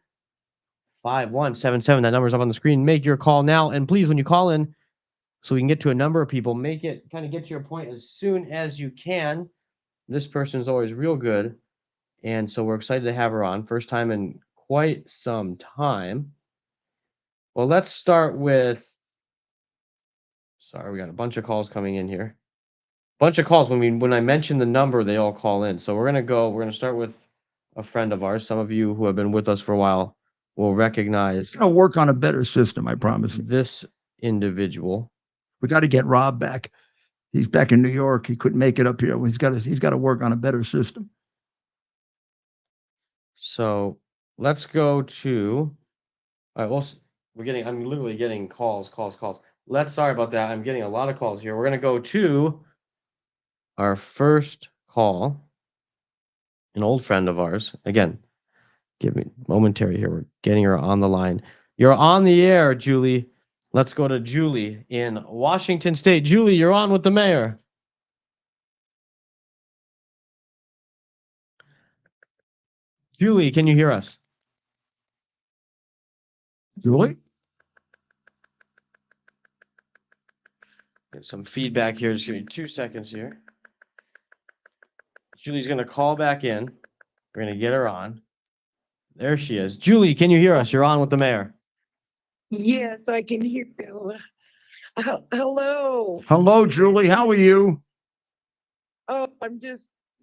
Speaker 2: That number is up on the screen. Make your call now. And please, when you call in, so we can get to a number of people, make it kind of get to your point as soon as you can. This person is always real good. And so we're excited to have her on. First time in quite some time. Well, let's start with, sorry, we got a bunch of calls coming in here. Bunch of calls. When I mention the number, they all call in. So we're going to start with a friend of ours. Some of you who have been with us for a while will recognize
Speaker 1: I'll work on a better system, I promise.
Speaker 2: this individual.
Speaker 1: We got to get Rob back. He's back in New York. He couldn't make it up here. He's got to work on a better system.
Speaker 2: So let's go to, all right, well, I'm literally getting calls. Sorry about that. I'm getting a lot of calls here. We're going to go to our first call, an old friend of ours. Again, give me momentary here. We're getting her on the line. You're on the air, Julie. Let's go to Julie in Washington State. Julie, you're on with the mayor. Julie, can you hear us?
Speaker 1: Julie?
Speaker 2: Get some feedback here. Just give me 2 seconds here. Julie's going to call back in. We're going to get her on. There she is. Julie, can you hear us? You're on with the mayor.
Speaker 8: Yes, I can hear you. Hello.
Speaker 1: Hello, Julie. How are you?
Speaker 8: Oh,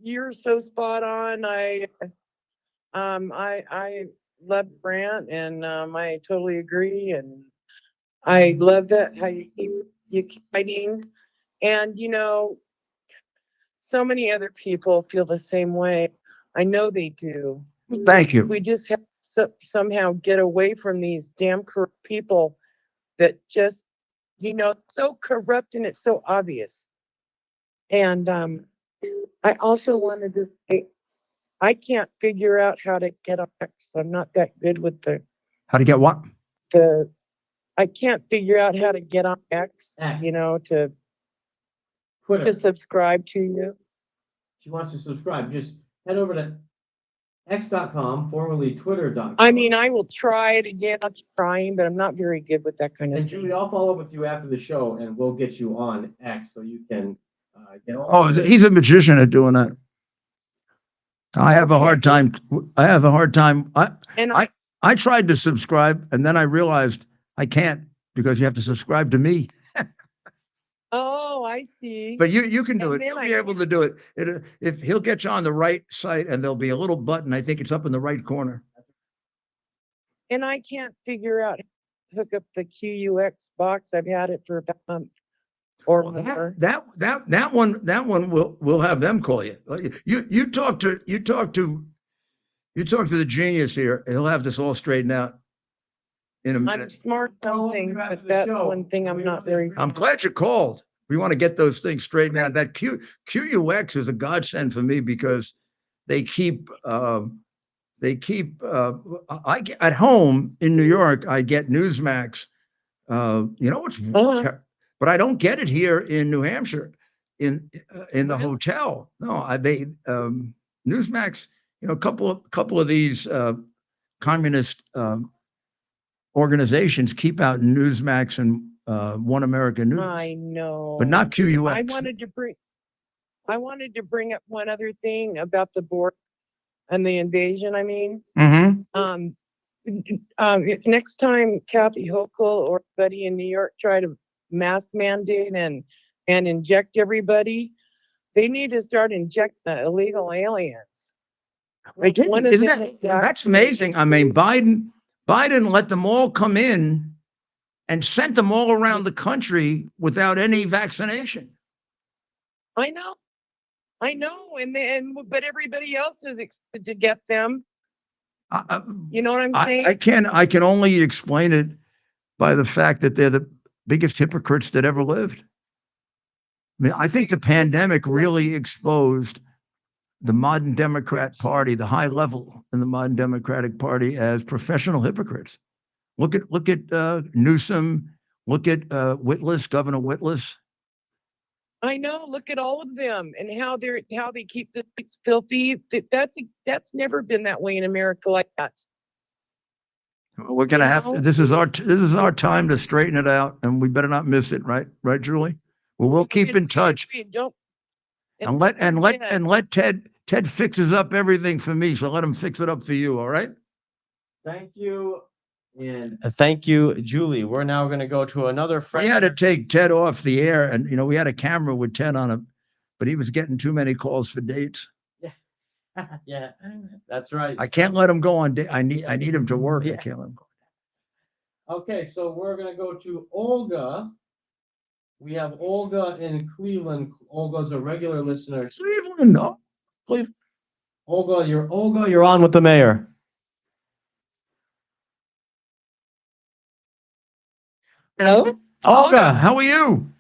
Speaker 8: you're so spot on. I love Grant and I totally agree. And I love that how you keep fighting. And so many other people feel the same way. I know they do.
Speaker 1: Thank you.
Speaker 8: We just have to somehow get away from these damn corrupt people that just, so corrupt and it's so obvious. And I also wanted to say, I can't figure out how to get on X. I'm not that good with
Speaker 1: How to get what?
Speaker 8: I can't figure out how to get on X, to
Speaker 2: Twitter.
Speaker 8: to subscribe to you.
Speaker 2: She wants to subscribe. Just head over to x.com, formerly twitter.com.
Speaker 8: I mean, I will try it again. I'm trying, but I'm not very good with that kind of
Speaker 2: And
Speaker 8: thing.
Speaker 2: Julie, I'll follow up with you after the show, and we'll get you on X so you can get on.
Speaker 1: Oh, he's a magician at doing that. I have a hard time. I tried to subscribe and then I realized I can't because you have to subscribe to me.
Speaker 8: Oh, I see.
Speaker 1: But you can do
Speaker 8: And
Speaker 1: it.
Speaker 8: then
Speaker 1: You'll be able to do it. If he'll get you on the right site and there'll be a little button. I think it's up in the right corner.
Speaker 8: And I can't figure out how to hook up the QUX box. I've had it for about a month or more.
Speaker 1: That one we'll have them call you. You talk to the genius here. He'll have this all straightened out in a
Speaker 8: I'm
Speaker 1: minute.
Speaker 8: smart some things, but that's one thing I'm not very.
Speaker 1: I'm glad you called. We want to get those things straightened out. That QUX is a godsend for me because they keep, I get at home in New York, I get Newsmax. You know, but I don't get it here in New Hampshire in the hotel. No, Newsmax, you know, a couple of these communist organizations keep out Newsmax and One American News,
Speaker 8: I know.
Speaker 1: but not
Speaker 8: I
Speaker 1: QUX.
Speaker 8: wanted to bring up one other thing about the border and the invasion. I mean,
Speaker 1: Mm-hmm.
Speaker 8: next time Kathy Hochul or buddy in New York try to mask mandate and inject everybody, they need to start injecting the illegal aliens. One of them is
Speaker 1: That's amazing. I mean, Biden let them all come in and sent them all around the country without any vaccination.
Speaker 8: I know, but everybody else is expected to get them. You know what I'm saying?
Speaker 1: I can only explain it by the fact that they're the biggest hypocrites that ever lived. I mean, I think the pandemic really exposed the modern Democrat Party, the high level in the modern Democratic Party, as professional hypocrites. Look at Newsom. Look at Whitlis, Governor Whitlis.
Speaker 8: I know. Look at all of them and how they keep the streets filthy. That's never been that way in America like that.
Speaker 1: We're gonna have to, this is our time to straighten it out, and we better not miss it, right, Julie? Well, we'll keep in touch. And let Ted fixes up everything for me, so let him fix it up for you, all right?
Speaker 2: Thank you. And thank you, Julie. We're now going to go to another friend.
Speaker 1: We had to take Ted off the air, and, you know, we had a camera with Ted on him, but he was getting too many calls for dates.
Speaker 2: Yeah, that's right.
Speaker 1: I can't let him go on date. I need him to work. I can't let him go.
Speaker 2: Okay, so we're going to go to Olga. We have Olga in Cleveland. Olga's a regular listener.
Speaker 1: Cleveland, no. Cleveland.
Speaker 2: Olga, you're on with the mayor.
Speaker 9: Hello?
Speaker 1: Olga, how are you?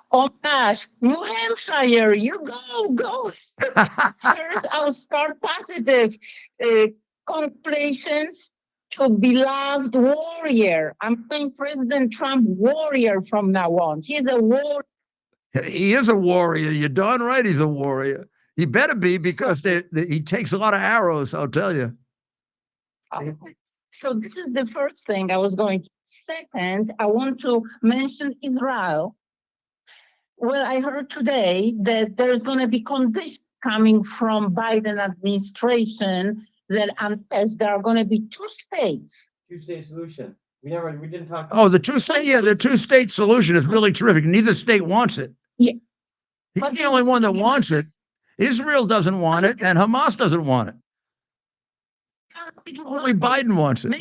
Speaker 9: Oh gosh, New Hampshire, you go. First, I'll start positive. Congratulations to beloved warrior. I'm saying President Trump warrior from now on. He's a warrior.
Speaker 1: He is a warrior. You're darn right he's a warrior. He better be, because he takes a lot of arrows, I'll tell you.
Speaker 9: So this is the first thing I was going to. Second, I want to mention Israel. Well, I heard today that there's going to be conditions coming from Biden administration that unless there are going to be two states.
Speaker 2: Two-state solution. We didn't talk.
Speaker 1: Oh, the two-state solution is really terrific. Neither state wants it.
Speaker 9: Yeah.
Speaker 1: He's the only one that wants it. Israel doesn't want it, and Hamas doesn't want it. Only Biden wants it.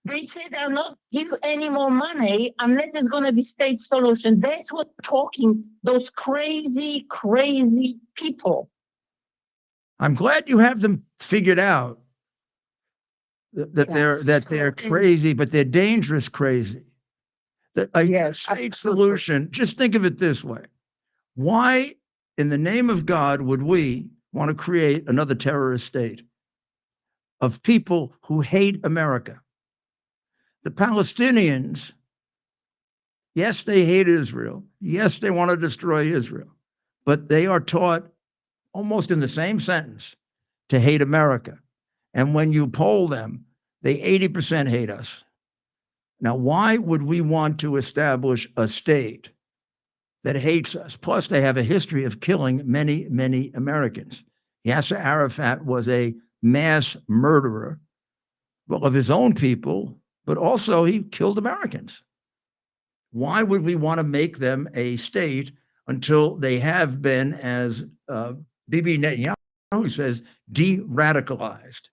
Speaker 9: They say they're not give any more money unless it's going to be state solution. That's what talking, those crazy people.
Speaker 1: I'm glad you have them figured out that they're crazy, but they're dangerous crazy. That a state solution, just think of it this way. Why, in the name of God, would we want to create another terrorist state of people who hate America? The Palestinians, yes, they hate Israel. Yes, they want to destroy Israel, but they are taught almost in the same sentence to hate America. And when you poll them, they 80% hate us. Now, why would we want to establish a state that hates us? Plus, they have a history of killing many, many Americans. Yasser Arafat was a mass murderer, well, of his own people, but also he killed Americans. Why would we want to make them a state until they have been, as Bibi Netanyahu says, de-radicalized?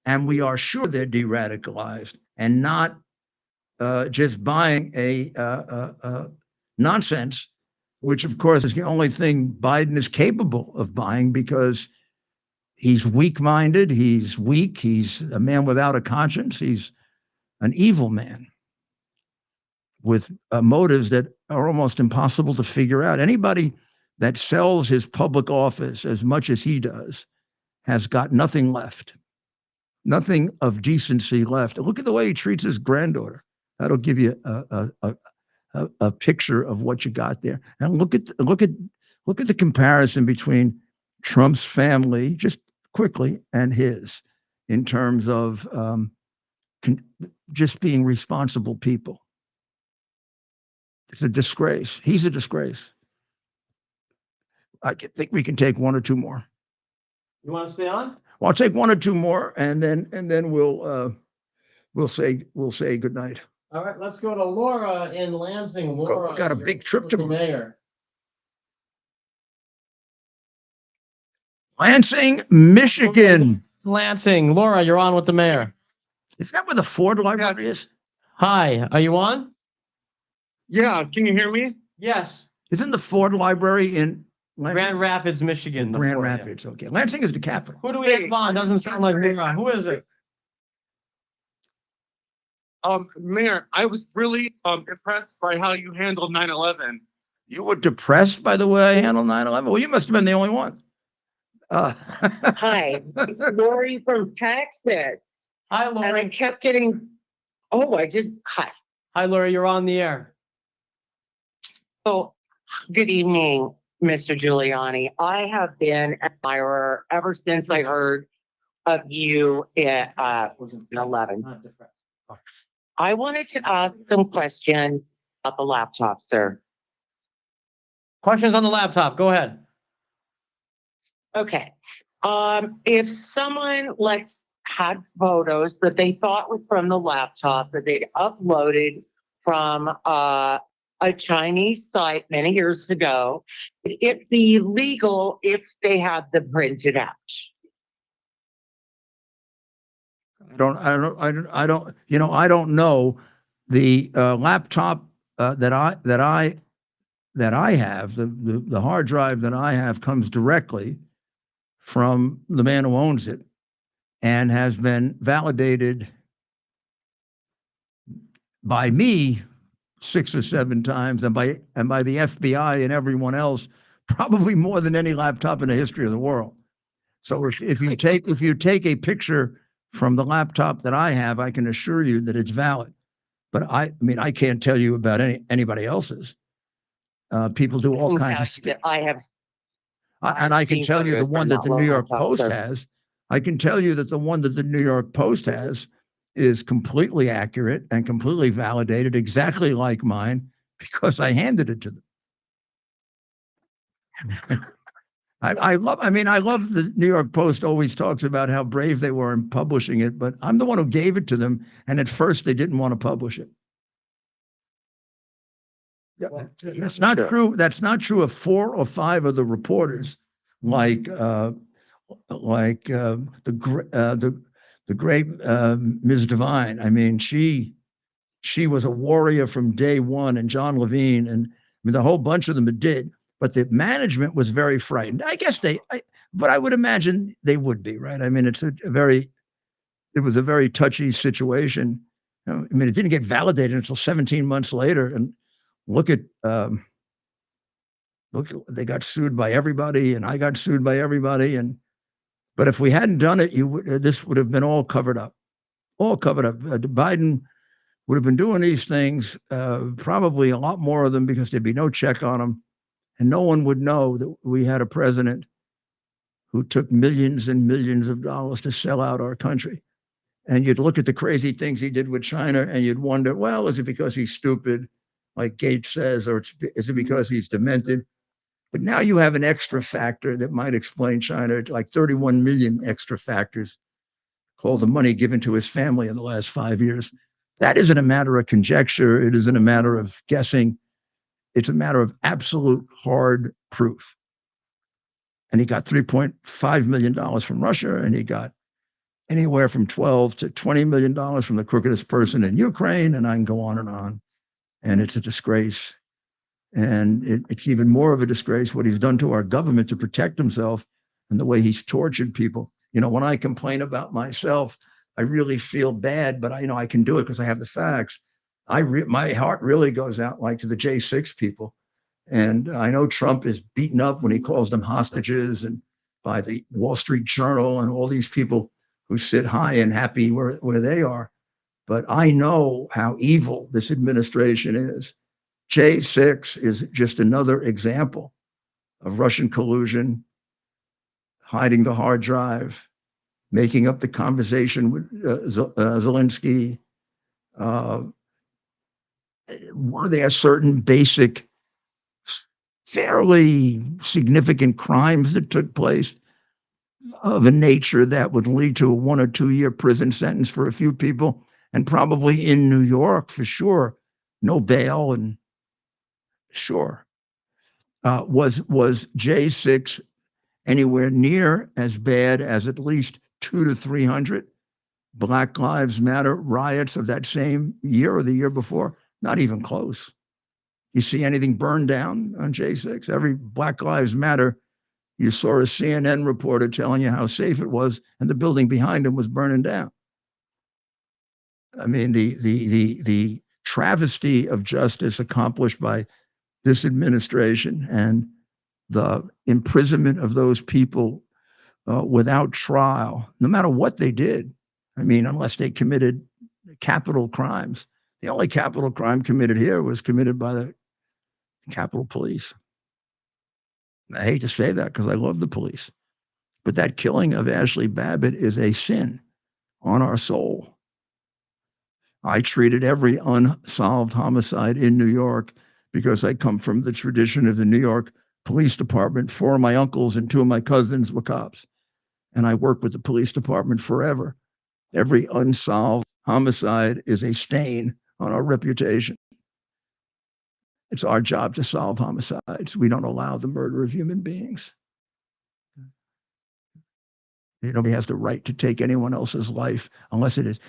Speaker 1: And we are sure they're de-radicalized and not just buying a nonsense, which of course is the only thing Biden is capable of buying, because he's weak-minded, he's weak, he's a man without a conscience, he's an evil man. motives that are almost impossible to figure out. Anybody that sells his public office as much as he does has got nothing left, nothing of decency left. Look at the way he treats his granddaughter. That'll give you a picture of what you got there. And look at the comparison between Trump's family, just quickly, and his, in terms of just being responsible people. It's a disgrace. He's a disgrace. I think we can take one or two more.
Speaker 2: You want to stay on?
Speaker 1: Well, I'll take one or two more, and then we'll say good night.
Speaker 2: All right, let's go to Laura in Lansing. Laura,
Speaker 1: We got a big trip tomorrow.
Speaker 2: Mayor.
Speaker 1: Lansing, Michigan.
Speaker 2: Lansing, Laura, you're on with the mayor.
Speaker 1: Is that where the Ford Library is?
Speaker 2: Hi, are you on?
Speaker 10: Yeah, can you hear me?
Speaker 2: Yes.
Speaker 1: Isn't the Ford Library in Lansing?
Speaker 2: Grand Rapids, Michigan. the
Speaker 1: Grand
Speaker 2: Ford, yeah.
Speaker 1: Rapids. Okay, Lansing is the capital.
Speaker 2: Who do we have on? Doesn't sound like Laura. Who is it?
Speaker 10: Mayor, I was really impressed by how you handled 9/11.
Speaker 1: You were depressed by the way I handled 9/11? Well, you must have been the only one.
Speaker 8: Hi, it's Lori from Texas.
Speaker 2: Hi,
Speaker 8: And I
Speaker 2: Laura.
Speaker 8: kept getting, hi.
Speaker 2: Hi, Laura, you're on the air.
Speaker 11: Oh, good evening, Mr. Giuliani. I have been an admirer ever since I heard of you at 11. I wanted to ask some questions about the laptop, sir.
Speaker 2: Questions on the laptop. Go ahead.
Speaker 11: Okay. If someone had photos that they thought was from the laptop that they'd uploaded from a Chinese site many years ago, would it be legal if they had them printed out?
Speaker 1: I don't know. The laptop that I have, the hard drive that I have comes directly from the man who owns it and has been validated by me 6 or 7 times and by the FBI and everyone else, probably more than any laptop in the history of the world. So if you take a picture from the laptop that I have, I can assure you that it's valid. But I mean, I can't tell you about anybody else's. People do all kinds of stuff.
Speaker 11: I have.
Speaker 1: And I can tell you the one that the New York Post has. I can tell you that the one that the New York Post has is completely accurate and completely validated, exactly like mine, because I handed it to them. I love the New York Post always talks about how brave they were in publishing it, but I'm the one who gave it to them. And at first they didn't want to publish it. That's not true. That's not true of 4 or 5 of the reporters, like the great Ms. Devine. I mean, she was a warrior from day one, and John Levine, and I mean, the whole bunch of them did. But the management was very frightened. I guess but I would imagine they would be, right? I mean, it was a very touchy situation. I mean, it didn't get validated until 17 months later. And look, they got sued by everybody, and I got sued by everybody. But if we hadn't done it, this would have been all covered up. Biden would have been doing these things, probably a lot more of them, because there'd be no check on them. And no one would know that we had a president who took millions and millions of dollars to sell out our country. And you'd look at the crazy things he did with China, and you'd wonder, well, is it because he's stupid, like Gates says, or is it because he's demented? But now you have an extra factor that might explain China. It's like 31 million extra factors, called the money given to his family in the last 5 years. That isn't a matter of conjecture. It isn't a matter of guessing. It's a matter of absolute hard proof. And he got $3.5 million from Russia, and he got anywhere from $12 to $20 million from the crookedest person in Ukraine, and I can go on. And it's a disgrace. And it's even more of a disgrace what he's done to our government to protect himself and the way he's tortured people. You know, when I complain about myself, I really feel bad, but I know I can do it because I have the facts. My heart really goes out like to the J6 people. And I know Trump is beaten up when he calls them hostages and by the Wall Street Journal and all these people who sit high and happy where they are. But I know how evil this administration is. J6 is just another example of Russian collusion, hiding the hard drive, making up the conversation with Zelensky. Were there certain basic, fairly significant crimes that took place of a nature that would lead to a 1 or 2 year prison sentence for a few people, and probably in New York for sure, no bail and sure. Was J6 anywhere near as bad as at least 200 to 300 Black Lives Matter riots of that same year or the year before? Not even close. You see anything burned down on J6? Every Black Lives Matter, you saw a CNN reporter telling you how safe it was, and the building behind him was burning down. I mean, the travesty of justice accomplished by this administration and the imprisonment of those people without trial, no matter what they did. I mean, unless they committed capital crimes. The only capital crime committed here was committed by the Capitol Police. I hate to say that because I love the police, but that killing of Ashley Babbitt is a sin on our soul. I treated every unsolved homicide in New York because I come from the tradition of the New York Police Department. 4 of my uncles and 2 of my cousins were cops, and I worked with the police department forever. Every unsolved homicide is a stain on our reputation. It's our job to solve homicides. We don't allow the murder of human beings. Nobody has the right to take anyone else's life unless it is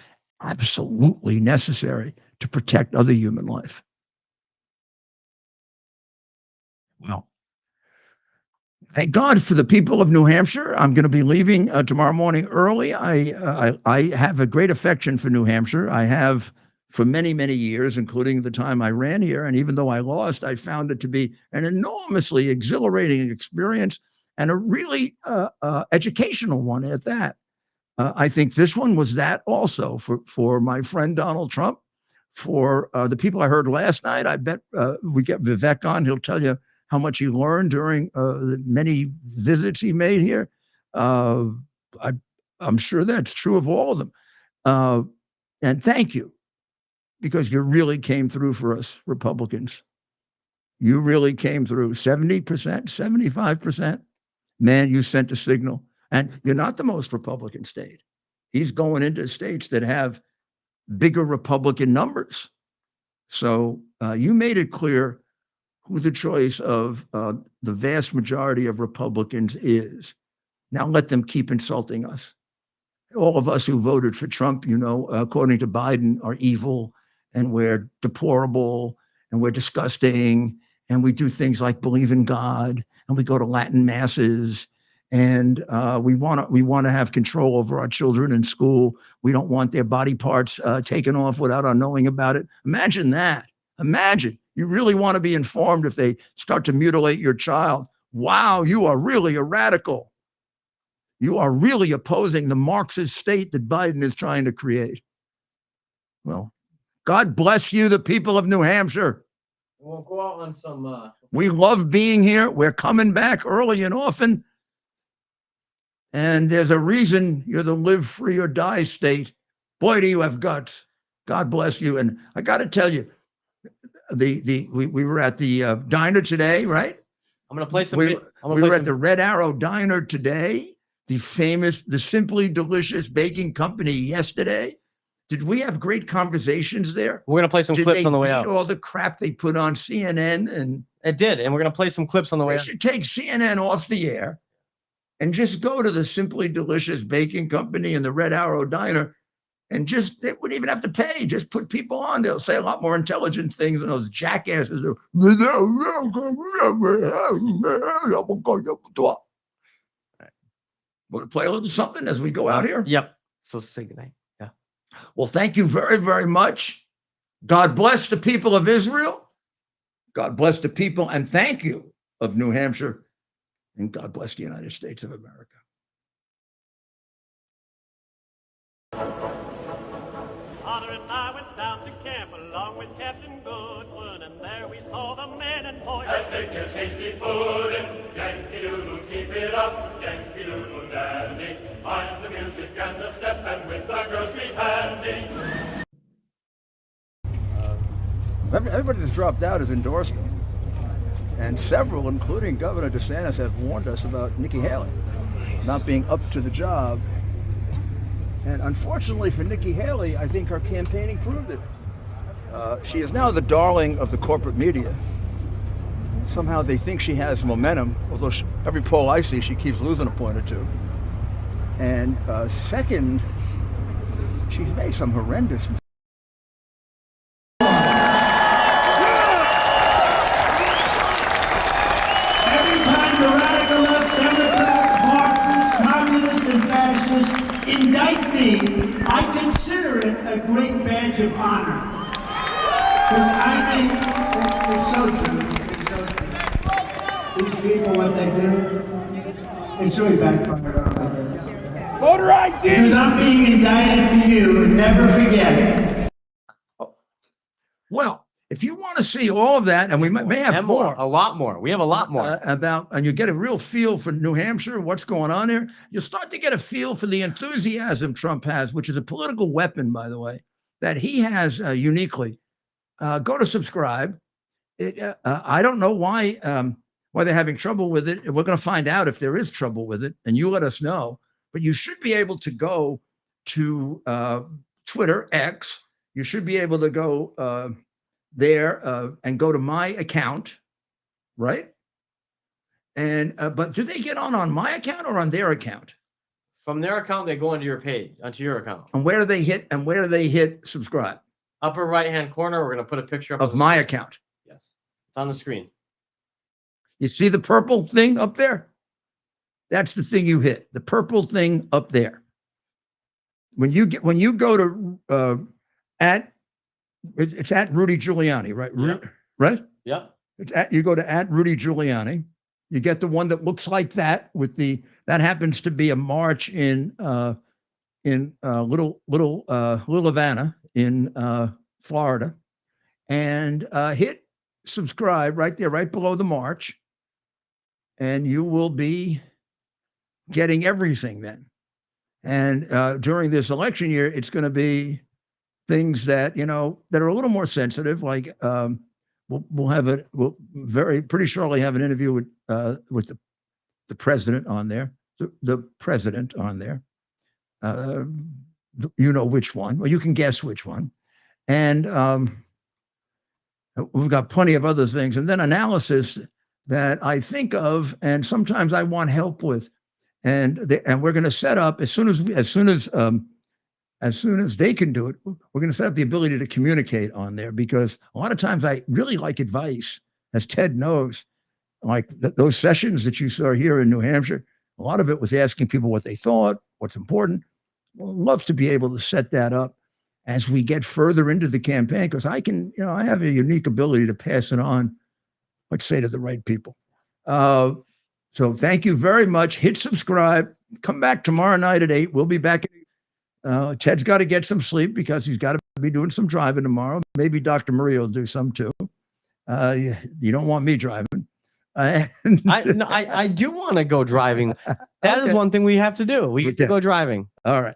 Speaker 1: absolutely necessary to protect other human life. Well, thank God for the people of New Hampshire. I'm going to be leaving tomorrow morning early. I have a great affection for New Hampshire. I have for many, many years, including the time I ran here. And even though I lost, I found it to be an enormously exhilarating experience and a really educational one at that. I think this one was that also for my friend Donald Trump, for the people I heard last night. I bet we get Vivek on. He'll tell you how much he learned during the many visits he made here. I'm sure that's true of all of them. And thank you, because you really came through for us Republicans. You really came through. 70%, 75%. Man, you sent a signal. And you're not the most Republican state. He's going into states that have bigger Republican numbers. So you made it clear who the choice of the vast majority of Republicans is. Now let them keep insulting us. All of us who voted for Trump, according to Biden, are evil and we're deplorable and we're disgusting and we do things like believe in God and we go to Latin masses and we want to have control over our children in school. We don't want their body parts taken off without our knowing about it. Imagine that. Imagine you really want to be informed if they start to mutilate your child. Wow, you are really a radical. You are really opposing the Marxist state that Biden is trying to create. Well, God bless you, the people of New Hampshire.
Speaker 2: We'll go out on some.
Speaker 1: We love being here. We're coming back early and often. And there's a reason you're the live free or die state. Boy, do you have guts. God bless you. And I got to tell you, we were at the diner today, right?
Speaker 2: I'm going to play some.
Speaker 1: We were at the Red Arrow Diner today. The Simply Delicious Baking Company yesterday. Did we have great conversations there?
Speaker 2: We're going to play some clips on the way out.
Speaker 1: All the crap they put on CNN and
Speaker 2: it did, and we're going to play some clips on the way out.
Speaker 1: They should take CNN off the air and just go to the Simply Delicious Baking Company and the Red Arrow Diner and they wouldn't even have to pay. Just put people on. They'll say a lot more intelligent things than those jackasses do. Want to play a little something as we go out here?
Speaker 2: Yep. So say goodnight. Yeah.
Speaker 1: Well, thank you very, very much. God bless the people of Israel. God bless the people and thank you of New Hampshire. And God bless the United States of America.
Speaker 12: Honor and I went down to camp along with Captain Goodwin, and there we saw the men and boys as thick as hasty pudding. Yankee Doodle, keep it up, Yankee Doodle dandy. Mind the music and the step, and with the girls be handy.
Speaker 1: Everybody that's dropped out has endorsed him. And several, including Governor DeSantis, have warned us about Nikki Haley not being up to the job. And unfortunately for Nikki Haley, I think her campaigning proved it. She is now the darling of the corporate media. Somehow they think she has momentum, although every poll I see, she keeps losing a point or two. And second, she's made some horrendous mistakes.
Speaker 13: Indict me, I consider it a great badge of honor. Because I think it's so true. It's so true. These people, what they do, it's really backfired on my days. Voter ID! Because I'm being indicted for you, never forget.
Speaker 1: Well, if you want to see all of that, and we may have more.
Speaker 2: A lot more. We have a lot more.
Speaker 1: And you get a real feel for New Hampshire, what's going on there. You'll start to get a feel for the enthusiasm Trump has, which is a political weapon, by the way, that he has uniquely. Go to subscribe. I don't know why they're having trouble with it. We're going to find out if there is trouble with it, and you let us know. But you should be able to go to Twitter, X. You should be able to go there and go to my account, right? And but do they get on my account or on their account?
Speaker 2: From their account, they go onto your page, onto your account.
Speaker 1: And where do they hit? And where do they hit subscribe?
Speaker 2: Upper right-hand corner. We're going to put a picture up
Speaker 1: of my account.
Speaker 2: Yes, it's on the screen.
Speaker 1: You see the purple thing up there? That's the thing you hit. The purple thing up there. When you go to it's at Rudy Giuliani, right?
Speaker 2: Yep.
Speaker 1: Right?
Speaker 2: Yep.
Speaker 1: You go to at Rudy Giuliani. You get the one that looks like that that happens to be a march in Little Havana in Florida, and hit subscribe right there, right below the march, and you will be getting everything then. And during this election year, it's going to be things that that are a little more sensitive, like we'll pretty shortly have an interview with the president on there, the president on there. You know which one, or you can guess which one, and we've got plenty of other things, and then analysis that I think of, and sometimes I want help with, and we're going to set up as soon as they can do it, we're going to set up the ability to communicate on there, because a lot of times I really like advice, as Ted knows, like those sessions that you saw here in New Hampshire, a lot of it was asking people what they thought, what's important. I'd love to be able to set that up as we get further into the campaign, because I can, I have a unique ability to pass it on, let's say, to the right people. So thank you very much. Hit subscribe. Come back tomorrow night at 8. We'll be back. Ted's got to get some sleep because he's got to be doing some driving tomorrow. Maybe Dr. Maria will do some too. You don't want me driving.
Speaker 2: I do want to go driving. That is one thing we have to do. We get to go driving.
Speaker 1: All right.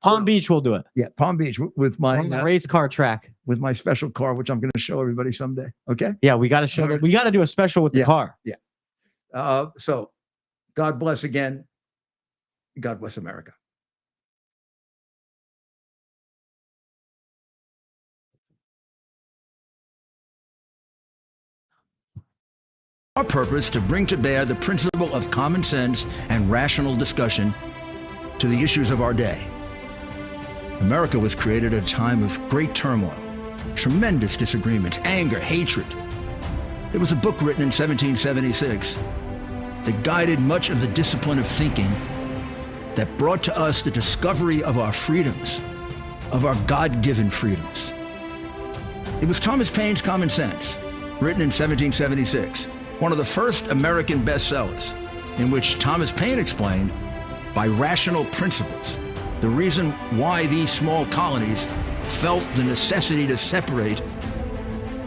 Speaker 2: Palm Beach will do it.
Speaker 1: Yeah, Palm Beach with my
Speaker 2: on the race car track.
Speaker 1: With my special car, which I'm going to show everybody someday. Okay.
Speaker 2: Yeah, we got to show that. We got to do a special with the car.
Speaker 1: Yeah. So God bless again. God bless America. Our purpose to bring to bear the principle of common sense and rational discussion to the issues of our day. America was created at a time of great turmoil, tremendous disagreements, anger, hatred. There was a book written in 1776 that guided much of the discipline of thinking that brought to us the discovery of our freedoms, of our God-given freedoms. It was Thomas Paine's Common Sense, written in 1776, one of the first American bestsellers, in which Thomas Paine explained, by rational principles, the reason why these small colonies felt the necessity to separate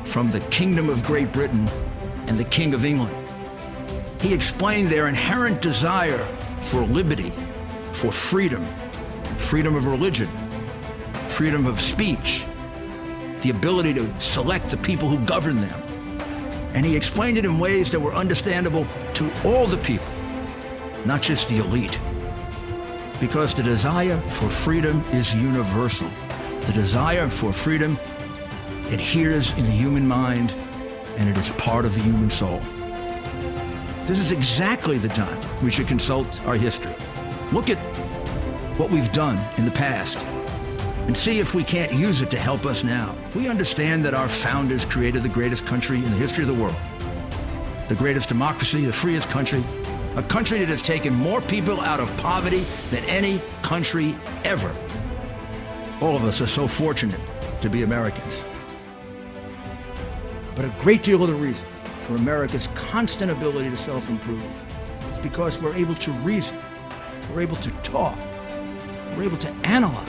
Speaker 1: from the Kingdom of Great Britain and the King of England. He explained their inherent desire for liberty, for freedom, freedom of religion, freedom of speech, the ability to select the people who govern them. And he explained it in ways that were understandable to all the people, not just the elite. Because the desire for freedom is universal. The desire for freedom adheres in the human mind, and it is part of the human soul. This is exactly the time we should consult our history. Look at what we've done in the past and see if we can't use it to help us now. We understand that our founders created the greatest country in the history of the world, the greatest democracy, the freest country, a country that has taken more people out of poverty than any country ever. All of us are so fortunate to be Americans. But a great deal of the reason for America's constant ability to self-improve is because we're able to reason, we're able to talk, we're able to analyze.